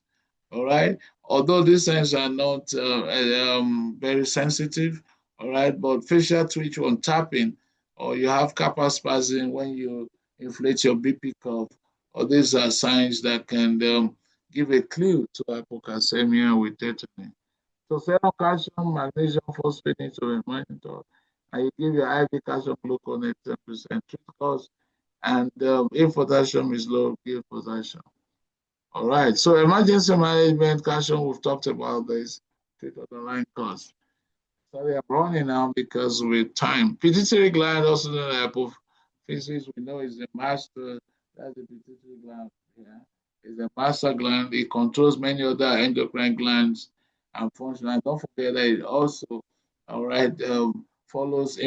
All right. Although these signs are not very sensitive, all right, but facial twitch on tapping, or you have carpal spasm when you inflate your BP curve, or these are signs that can give a clue to hypocalcemia with tetany. So serum calcium, magnesium, phosphate need to be monitored, and you give your IV calcium gluconate 10% treat cause, and if potassium is low, give potassium. All right, so emergency management calcium, we've talked about this, treat underlying cause. Sorry, I'm running now because with time. Pituitary gland, also known as hypophysis, we know is the master, that's the pituitary gland, yeah. It's the master gland. It controls many other endocrine glands and function. And don't forget that it also, all right, follows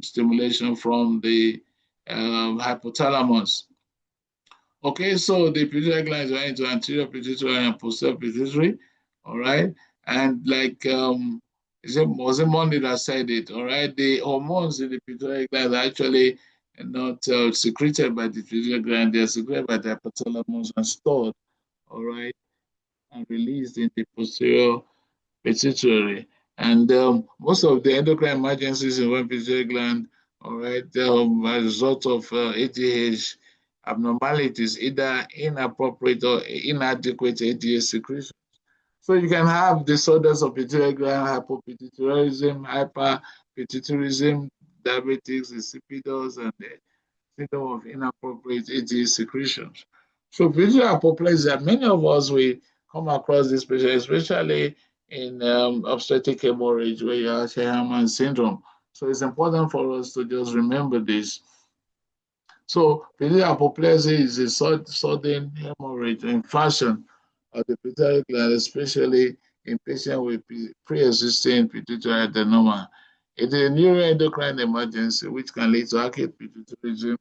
stimulation from the hypothalamus. Okay, so the pituitary gland is running into anterior pituitary and posterior pituitary, all right? And like, was it Monday that said it, all right? The hormones in the pituitary gland are actually not secreted by the pituitary gland, they're secreted by the hypothalamus and stored, all right, and released in the posterior pituitary. And most of the endocrine emergencies in one pituitary gland, all right, as a result of ADH abnormalities, either inappropriate or inadequate ADH secretion. So you can have disorders of pituitary gland, hypopituitarism, hyperpituitarism, diabetics, insipidus, and the symptom of inappropriate ADH secretions. So pituitary hypoplasia, many of us we come across this patient, especially in obstetric hemorrhage where you have Sheherman syndrome. So it's important for us to just remember this. So pituitary hypoplasia is a sudden hemorrhage infarction of the pituitary gland, especially in patients with pre-existing pituitary adenoma. It is a neuroendocrine emergency which can lead to acute pituitarism,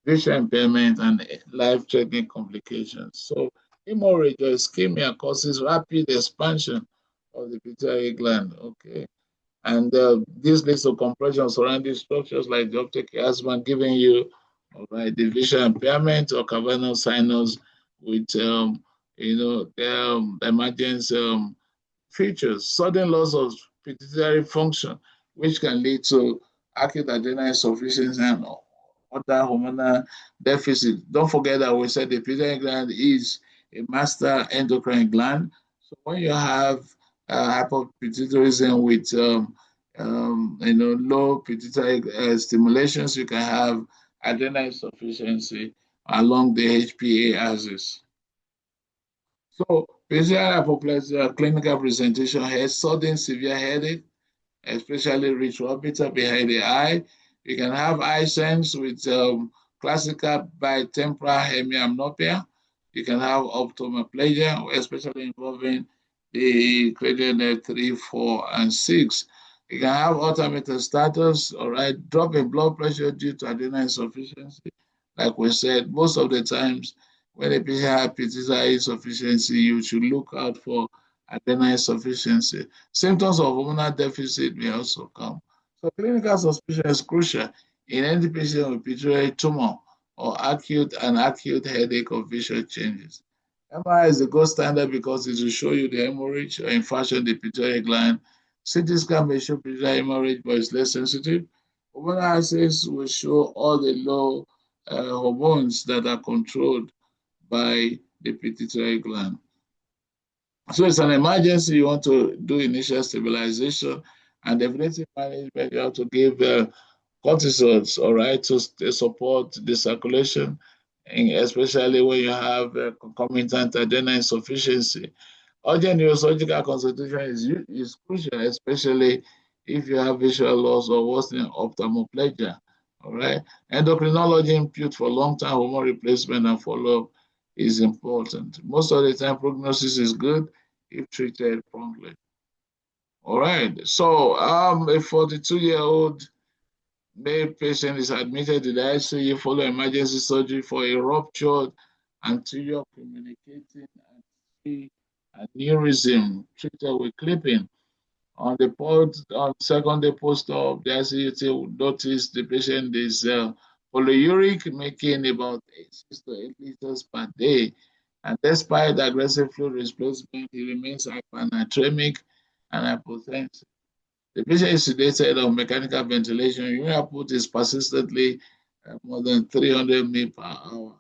vision impairment, and life-threatening complications. So hemorrhage or ischemia causes rapid expansion of the pituitary gland, okay? And this leads to compression surrounding structures like the optic chiasm, giving you, all right, the vision impairment or cavernous sinus with, emergence features, sudden loss of pituitary function, which can lead to acute adrenal insufficiency and other hormonal deficits. Don't forget that we said the pituitary gland is a master endocrine gland. So when you have hypopituitarism with low pituitary stimulations, you can have adrenal insufficiency along the HPA axis. So pituitary hypoplasia clinical presentation has sudden severe headache, especially reach orbital behind the eye. You can have eye sense with classical bitemporal hemianopia. You can have ophthalmoplegia, especially involving the cranial nerve 3, 4, and 6. You can have alternative status, all right, drop in blood pressure due to adrenal insufficiency. Like we said, most of the times when a patient has pituitary insufficiency, you should look out for adrenal insufficiency. Symptoms of hormonal deficit may also come. So clinical suspicion is crucial in any patient with pituitary tumor or acute headache or visual changes. MRI is the gold standard because it will show you the hemorrhage or infarction of the pituitary gland. CT scan may show pituitary hemorrhage, but it's less sensitive. Hormonal assays will show all the low hormones that are controlled by the pituitary gland. So it's an emergency. You want to do initial stabilization and definitive management. You have to give cortisols, all right, to support the circulation, and especially when you have concomitant adrenal insufficiency. Urgent neurosurgical consultation is crucial, especially if you have visual loss or worsening ophthalmoplegia. All right. Endocrinology input for long-term hormone replacement and follow-up is important. Most of the time, prognosis is good if treated promptly. All right. So, a 42-year-old male patient is admitted to the ICU following emergency surgery for a ruptured anterior communicating aneurysm treated with clipping. On the second day post-op, the ICU noticed the patient is polyuric, making about 6 to 8 liters per day. And despite aggressive fluid displacement, he remains hypernatremic and hypotensive. The patient is sedated on mechanical ventilation. Urine output is persistently more than 300 ml per hour.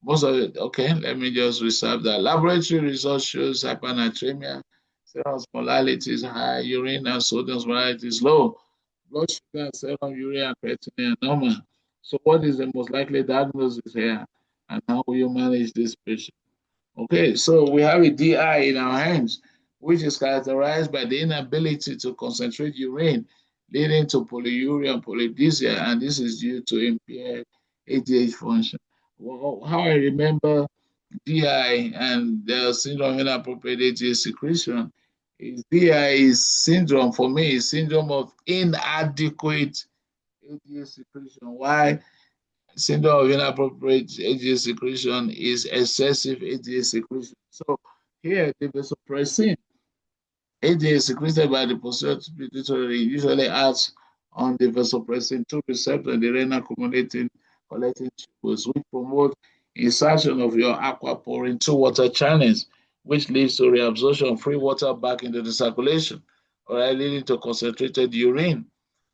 Most of it, okay, let me just reserve that. Laboratory results shows hypernatremia, serum osmolality is high, urine and sodium osmolality is low. Blood sugar and serum urea and creatinine are normal. So what is the most likely diagnosis here? And how will you manage this patient? Okay, so we have a DI in our hands, which is characterized by the inability to concentrate urine, leading to polyuria and polydipsia, and this is due to impaired ADH function. Well, how I remember DI and the syndrome of inappropriate ADH secretion is DI is syndrome for me is syndrome of inadequate ADH secretion. Why? Syndrome of inappropriate ADH secretion is excessive ADH secretion. So here, the vasopressin, ADH secreted by the posterior pituitary usually acts on the vasopressin 2 receptor in the renal collecting tubules, which promote insertion of your aquaporin 2 water channels, which leads to reabsorption of free water back into the circulation, all right, leading to concentrated urine.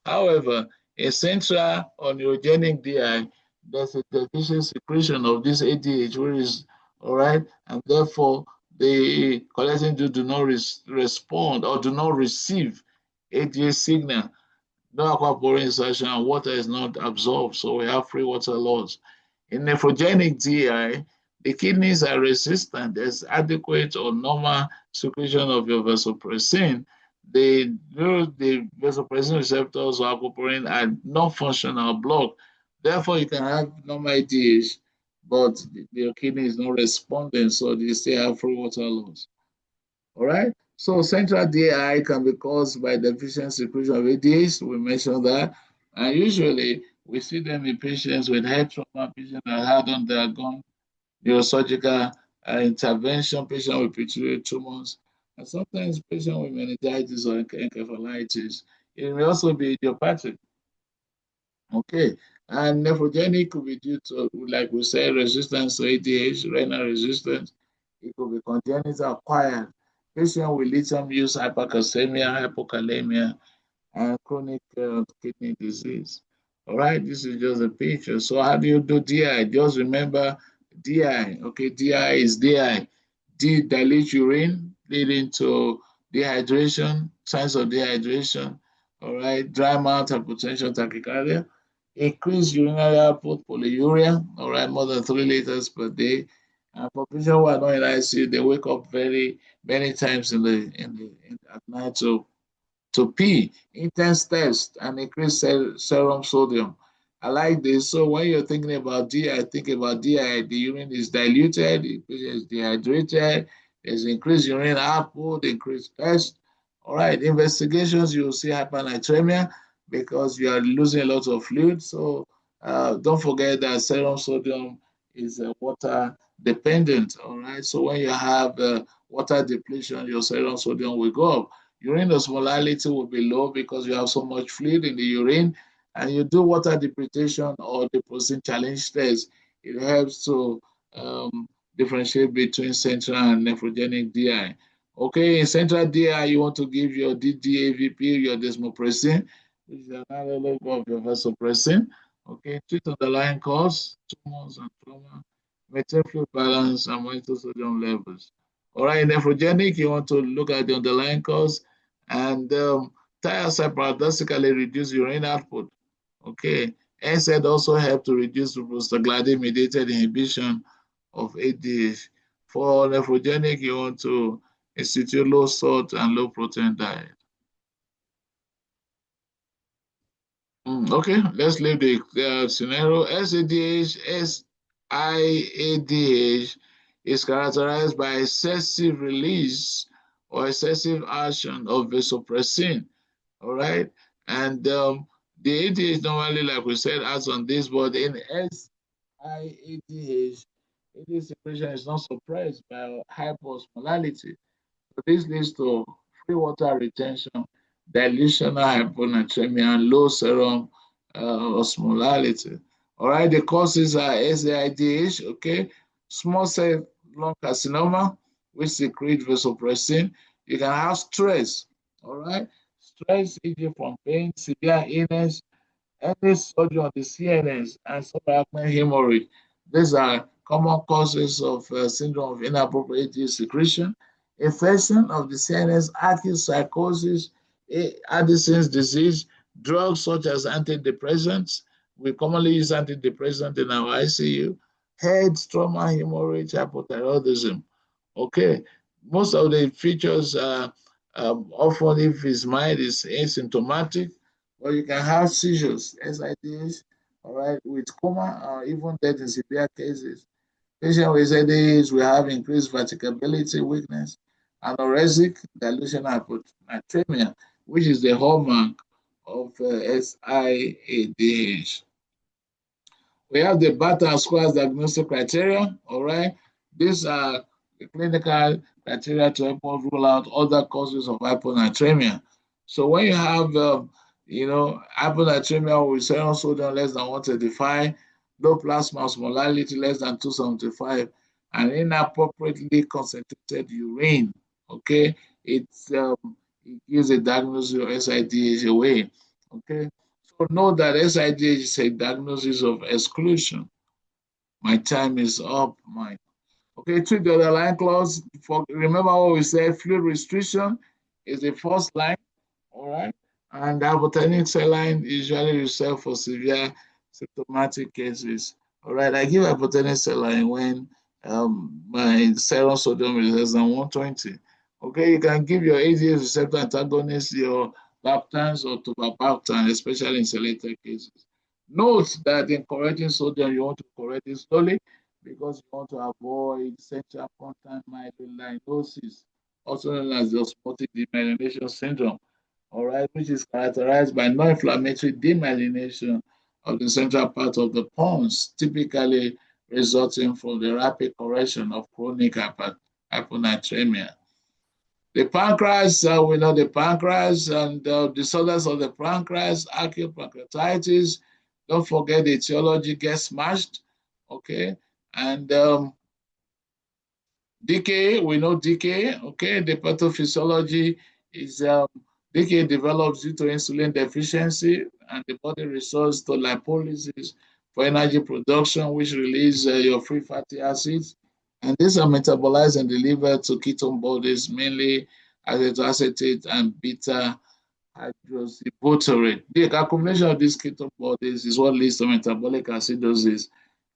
However, in central or neurogenic DI, there's a deficient secretion of this ADH, which is all right, and therefore the collecting do not respond or do not receive ADH signal. No aquaporin insertion and water is not absorbed, so we have free water loss. In nephrogenic DI, the kidneys are resistant. There's adequate or normal secretion of your vasopressin. The vasopressin receptors or aquaporin are not functional, blocked. Therefore, you can have normal ADH, but your kidney is not responding, so you still have free water loss. All right. So central DI can be caused by deficient secretion of ADH. We mentioned that. And usually we see them in patients with head trauma, patients that had undergone neurosurgical intervention, patients with pituitary tumors, and sometimes patients with meningitis or encephalitis. It may also be idiopathic. Okay. And nephrogenic could be due to, like we said, resistance to ADH, renal resistance. It could be congenital acquired. Patient with lithium use hypercalcemia, hypokalemia, and chronic kidney disease. All right, this is just a picture. So how do you do DI? Just remember DI. Okay, DI is DI. D, dilute urine, leading to dehydration, signs of dehydration. All right, dry mouth, hypotension, tachycardia. Increase urinary output, polyuria, all right, more than 3 liters per day. And for patients who are not in ICU, they wake up very many times at night to pee, intense thirst, and increase serum sodium. I like this. So when you're thinking about DI, think about DI. The urine is diluted, the patient is dehydrated, there's increased urine output, increased thirst. All right, investigations, you'll see hypernatremia because you are losing a lot of fluid. So don't forget that serum sodium is water dependent. All right, so when you have water depletion, your serum sodium will go up. Urine osmolality will be low because you have so much fluid in the urine, and you do water depletion or deposition challenge test. It helps to differentiate between central and nephrogenic DI. Okay, in central DI, you want to give your DDAVP, your desmopressin, which is an analog of your vasopressin. Okay, treat underlying cause, tumors and trauma, maintain fluid balance, and monitor sodium levels. All right, nephrogenic, you want to look at the underlying cause and thiazide paradoxically reduce urine output. Okay, NSAID also help to reduce prostaglandin-mediated inhibition of ADH. For nephrogenic, you want to institute low salt and low protein diet. Okay, let's leave the scenario. SIADH is characterized by excessive release or excessive action of vasopressin. All right, and the ADH normally, like we said, acts on this, but in SIADH, ADH secretion is not suppressed by hyposmolality. So this leads to free water retention, dilutional hyponatremia, and low serum osmolality. All right, the causes are SAIDH, okay, small cell lung carcinoma, which secrete vasopressin. You can have stress, all right, stress, e.g., from pain, severe illness, any surgery on the CNS, and subarachnoid hemorrhage. These are common causes of syndrome of inappropriate secretion. Infection of the CNS, acute psychosis, Addison's disease, drugs such as antidepressants. We commonly use antidepressants in our ICU. Head trauma, hemorrhage, hypothyroidism. Okay, most of the features are often, if it's mild, is asymptomatic, or you can have seizures, SIDs, all right, with coma or even death in severe cases. Patients with SIDs will have increased verticability, weakness, anorexic, delusional hyponatremia, which is the hallmark of SIADH. We have the Barton and Squares diagnostic criteria, all right? These are the clinical criteria to help us rule out other causes of hyponatremia. So when you have, hyponatremia with serum sodium less than 135, low plasma osmolality less than 275, and inappropriately concentrated urine, okay, it gives a diagnosis of SIDH away, okay? So know that SIDH is a diagnosis of exclusion. My time is up. Okay, treat the underlying clause. Remember what we said, fluid restriction is the first line, all right? And the hypotonic saline is usually reserved for severe symptomatic cases. All right, I give hypotonic saline when my serum sodium is less than 120. Okay, you can give your ADH receptor antagonist, your baptans or tobactam, especially in selected cases. Note that in correcting sodium, you want to correct it slowly because you want to avoid central contact myelinosis, also known as the osmotic demyelination syndrome, all right, which is characterized by non-inflammatory demyelination of the central part of the pons, typically resulting from the rapid correction of chronic hyponatremia. The pancreas, we know the pancreas and disorders of the pancreas, acute pancreatitis. Don't forget the etiology gets smashed, okay? And decay, we know decay, okay? The pathophysiology is decay develops due to insulin deficiency, and the body resorts to lipolysis for energy production, which release your free fatty acids. And these are metabolized and delivered to ketone bodies, mainly acetoacetate and beta hydroxybutyrate. The accumulation of these ketone bodies is what leads to metabolic acidosis.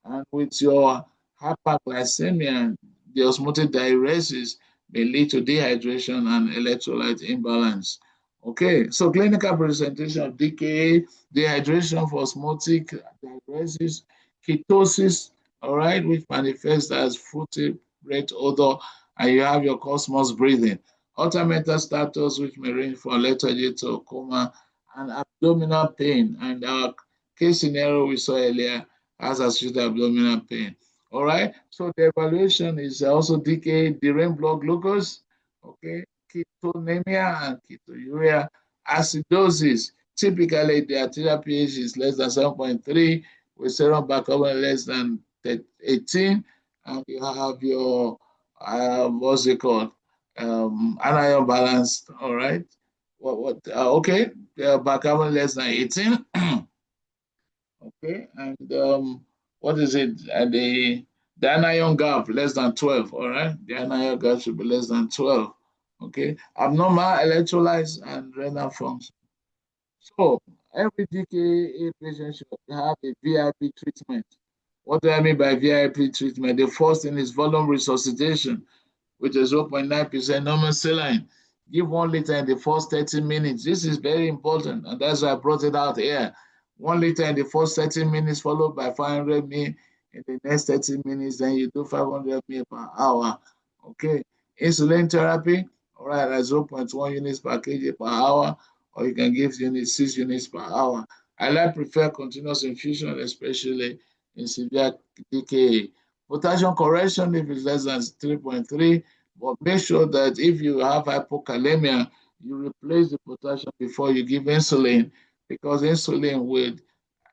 And with your hyperglycemia, the osmotic diuresis may lead to dehydration and electrolyte imbalance. Okay, so clinical presentation of DKA, dehydration for osmotic diuresis, ketosis, all right, which manifests as fruity red odor, and you have your cosmos breathing. Ultimate status, which may range from lethargy to coma, and abdominal pain. And our case scenario we saw earlier has associated abdominal pain. All right, so the evaluation is also decay, deranged blood glucose, okay, ketonemia and ketonuria, acidosis. Typically, the arterial pH is less than 7.3 with serum bicarbonate less than 18, and you have your, what's it called, anion balanced, all right? Okay, bicarbonate less than 18. Okay, and what is it? The anion gap less than 12, all right? The anion gap should be less than 12, okay? Abnormal electrolytes and renal function. So every DKA patient should have a VIP treatment. What do I mean by VIP treatment? The first thing is volume resuscitation, which is 0.9% normal saline. Give 1 liter in the first 30 minutes. This is very important, and that's why I brought it out here. 1 liter in the first 30 minutes, followed by 500 ml in the next 30 minutes. Then you do 500 ml per hour. Okay. Insulin therapy, all right, at 0.1 units per kg per hour, or you can give 6 units per hour. I prefer continuous infusion, especially in severe DKA. Potassium correction if it's less than 3.3, but make sure that if you have hypokalemia, you replace the potassium before you give insulin, because insulin will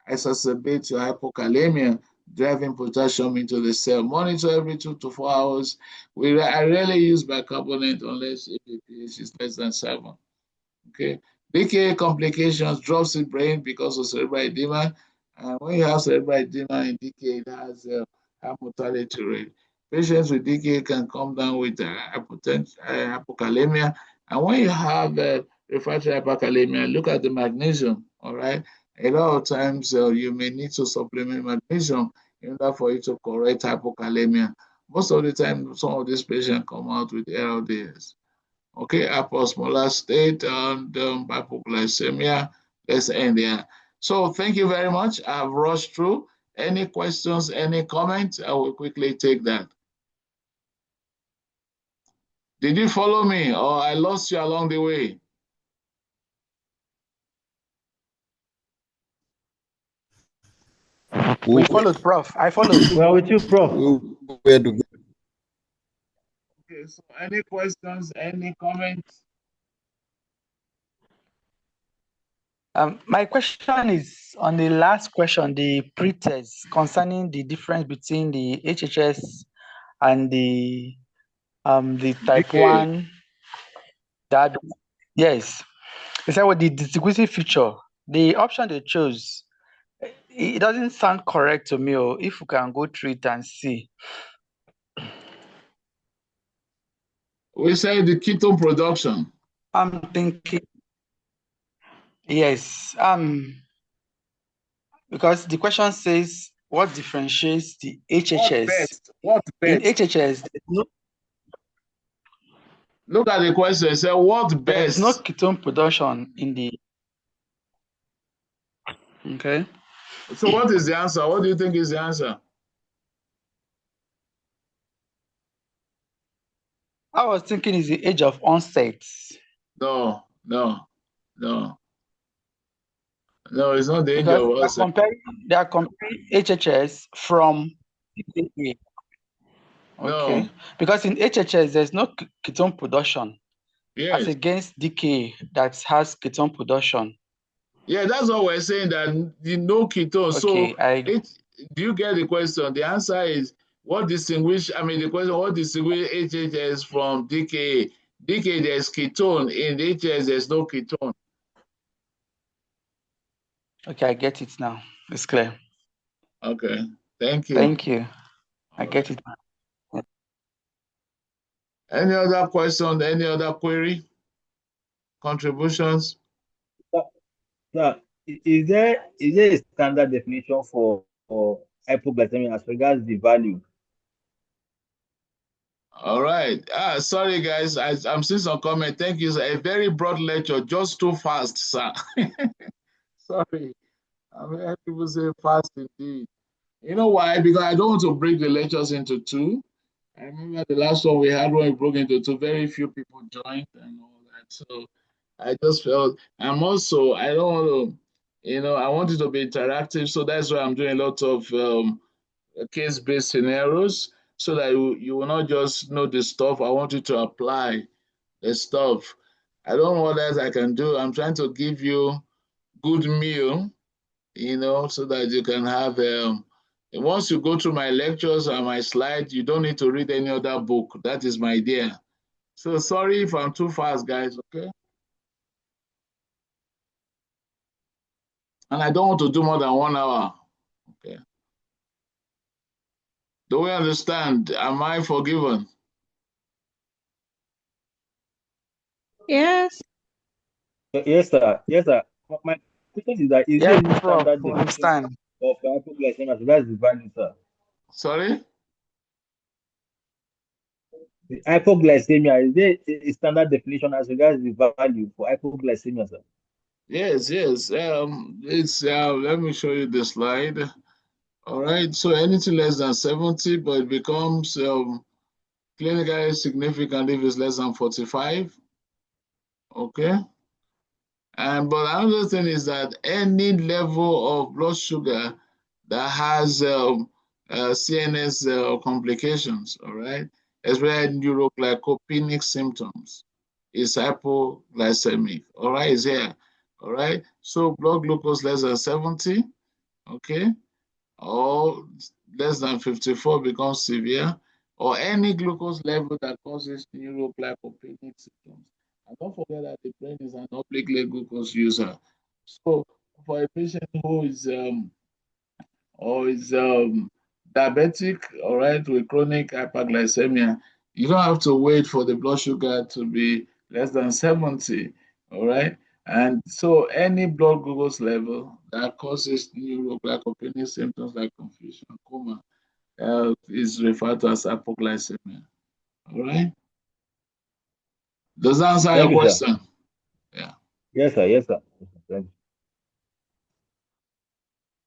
exacerbate your hypokalemia, driving potassium into the cell. Monitor every 2 to 4 hours. I rarely use bicarbonate unless if the pH is less than 7. Okay. DKA complications, drops in brain because of cerebral edema. And when you have cerebral edema in DKA, it has a high mortality rate. Patients with DKA can come down with hypokalemia. And when you have refractory hypokalemia, look at the magnesium, all right? A lot of times you may need to supplement magnesium in order for you to correct hypokalemia. Most of the time, some of these patients come out with LDS. Okay, aposmolar state and hypoglycemia. Let's end there. So thank you very much. I've rushed through. Any questions, any comments? I will quickly take that. Did you follow me or I lost you along the way? We followed, Prof. I followed. Well, with you, Prof. Okay, so any questions, any comments? My question is on the last question, the pre-test concerning the difference between the HHS and the type DKA. 1 diabetes. Yes. They said with the distinguishing feature, the option they chose, it doesn't sound correct to me. Or if we can go through it and see. We say the ketone production. I'm thinking, yes. Because the question says what differentiates the HHS. What best? In HHS, Look at the question. Say what best? there's no ketone production in the. Okay. So what is the answer? What do you think is the answer? I was thinking is the age of onset. No, it's not the age Because of onset. they are comparing HHS from DKA. Okay. No. Because in HHS, there's no ketone production. Yes. As against DKA that has ketone production. Yeah, that's what we're saying, that the no ketone. Okay, do you get the question? The answer is what distinguish, the question, what distinguish HHS from DKA? DKA, there's ketone. In HHS, there's no ketone. Okay, I get it now. It's clear. Okay, thank you. Thank you. I get it now. Any other question, any other query? Contributions? Sir, is there a standard definition for hypoglycemia as regards the value? All right. Sorry, guys. I'm seeing some comment. Thank you, sir. A very broad lecture, just too fast, sir. Sorry. People say fast indeed. You know why? Because I don't want to break the lectures into two. I remember the last one we had when we broke into two, very few people joined and all that. So I just felt, I'm also, I don't want to, I want it to be interactive. So that's why I'm doing a lot of case-based scenarios so that you will not just know the stuff. I want you to apply the stuff. I don't know what else I can do. I'm trying to give you good meal, so that you can have, once you go through my lectures and my slides, you don't need to read any other book. That is my idea. So sorry if I'm too fast, guys, okay? And I don't want to do more than 1 hour, okay? Do we understand? Am I forgiven? Yes. Yes, sir. Yes, sir. My question is that is there any Prof, standard definition of hypoglycemia as regards the value, sir? Sorry? The hypoglycemia, is there a standard definition as regards the value for hypoglycemia, sir? Yes, yes. It's let me show you the slide. All right. So anything less than 70, but it becomes clinically significant if it's less than 45. Okay. And but another thing is that any level of blood sugar that has CNS complications, all right, especially neuroglycopenic symptoms, is hypoglycemic. All right, is here. All right. So blood glucose less than 70, okay, or less than 54 becomes severe, or any glucose level that causes neuroglycopenic symptoms. And don't forget that the brain is an oblique glucose user. So for a patient who is diabetic, all right, with chronic hyperglycemia, you don't have to wait for the blood sugar to be less than 70, all right? And so any blood glucose level that causes neuroglycopenic symptoms like confusion, coma, is referred to as hypoglycemia, all right? Does that answer your Thank you, sir. question? Yeah. Yes, sir. Yes, sir. Thank you.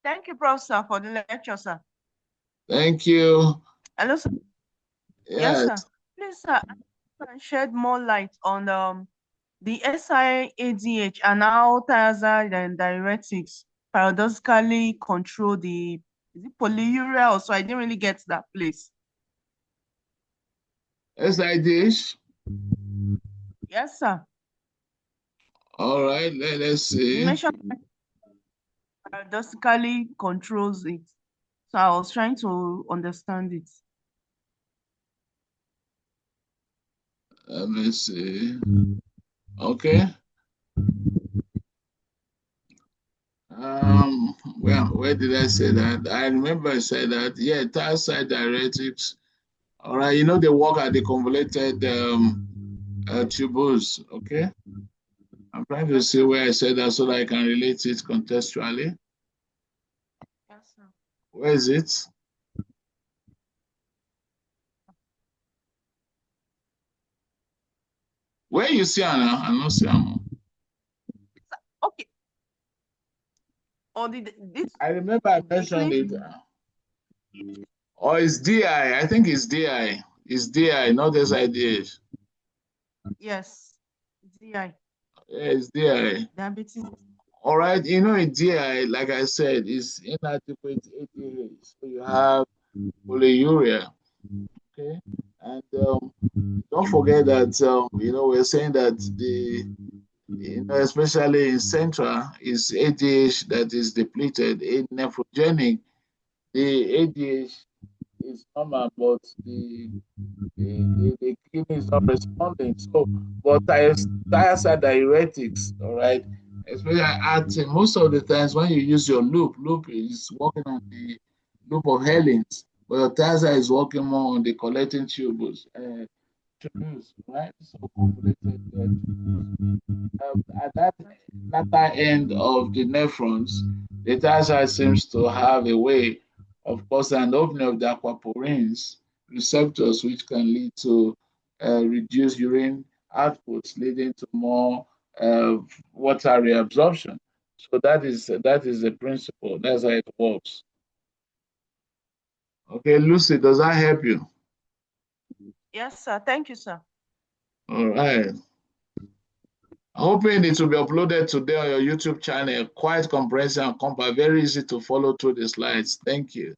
Thank you, Professor, for the lecture, sir. Thank you. Hello, sir. Yes, sir. Please, sir, can shed more light on the SIADH and how thiazide and diuretics paradoxically control the polyuria also. I didn't really get that place. SIDH? Yes, sir. All right, let's see. You mentioned paradoxically controls it. So I was trying to understand it. Let me see. Okay. Where did I say that? I remember I said that. Yeah, thiazide diuretics. All right, you know they work at the convoluted tubules. Okay. I'm trying to see where I said that so that I can relate it contextually. Yes, sir. Where is it? Where you see Anna? I don't see Anna. Okay. Or this? I remember I mentioned it. Or it's DI. I think it's DI. It's DI, not SIDH. Yes. DI. Yeah, it's DI. Diabetes. All right, you know, in DI, like I said, is inadequate ADH. So you have polyuria. Okay, and don't forget that you know, we're saying that especially in central is ADH that is depleted in nephrogenic. The ADH is normal, but the kidney is not responding. So, but thiazide diuretics, all right, especially acting, most of the times when you use your loop is working on the loop of Hellings, but your thiazide is working more on the collecting tubules, right? So convoluted tubules. At that latter end of the nephrons, the thiazide seems to have a way of causing an opening of the aquaporins receptors, which can lead to reduced urine output, leading to more water reabsorption. So that is the principle. That's how it works. Okay, Lucy, does that help you? Yes, sir. Thank you, sir. All right. Hoping it will be uploaded today on your YouTube channel. Quite comprehensive and compact, very easy to follow through the slides. Thank you.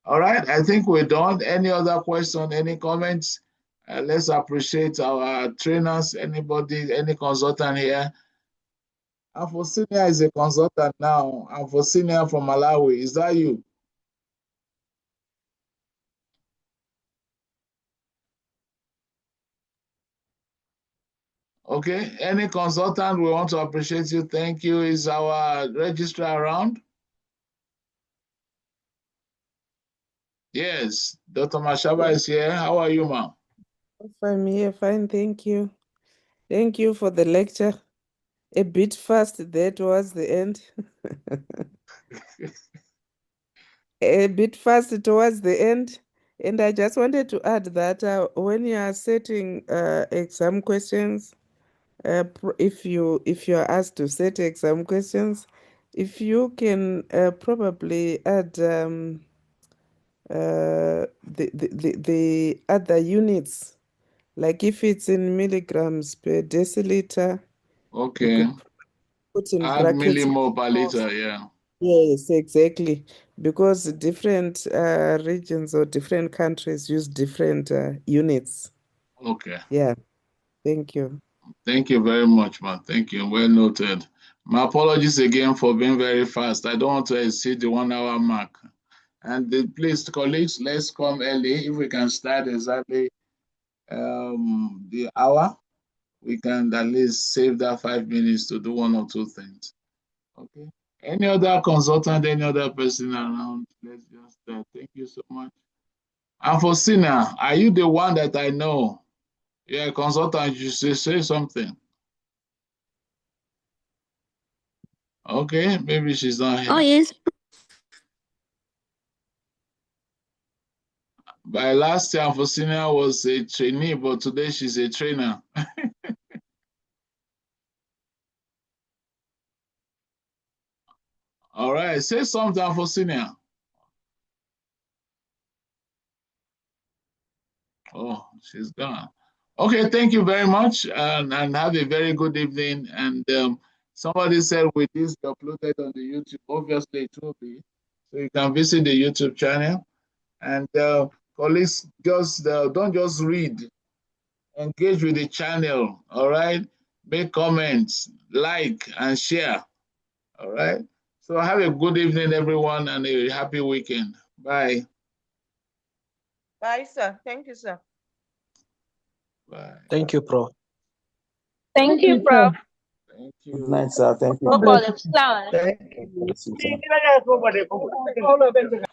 All right, I think we're done. Any other question, any comments? Let's appreciate our trainers. Anybody, any consultant here? Amphosinia is a consultant now. Amphosinia from Malawi. Is that you? Okay, any consultant, we want to appreciate you. Thank you. Is our registrar around? Yes, Dr. Mashaba is here. How are you, ma'am? I'm here, fine, thank you. Thank you for the lecture. A bit fast there towards the end. A bit fast towards the end. And I just wanted to add that when you are setting exam questions, if you are asked to set exam questions, if you can probably add the other units, like if it's in milligrams per deciliter, you Okay. could put in Add brackets. millimole per liter, yeah. Yes, exactly. Because different regions or different countries use different units. Okay. Yeah. Thank you. Thank you very much, man. Thank you. Well noted. My apologies again for being very fast. I don't want to exceed the 1 hour mark. And please, colleagues, let's come early. If we can start exactly the hour, we can at least save that 5 minutes to do one or two things. Okay. Any other consultant, any other person around? Let's just thank you so much. And for Sina, are you the one that I know? Yeah, consultant, you should say something. Okay, maybe she's not here. Oh, yes. By last year, Anfosina was a trainee, but today she's a trainer. All right, say something, Anfosina. Oh, she's gone. Okay, thank you very much, and have a very good evening. And somebody said with this uploaded on the YouTube, obviously it will be. So you can visit the YouTube channel. And colleagues, just don't just read. Engage with the channel, all right? Make comments, like, and share, all right? So have a good evening, everyone, and a happy weekend. Bye. Bye, sir. Thank you, sir. Bye. Thank you, Prof. Thank you, Prof. Thank you. Good night, sir. Thank you. No problem. Thank you.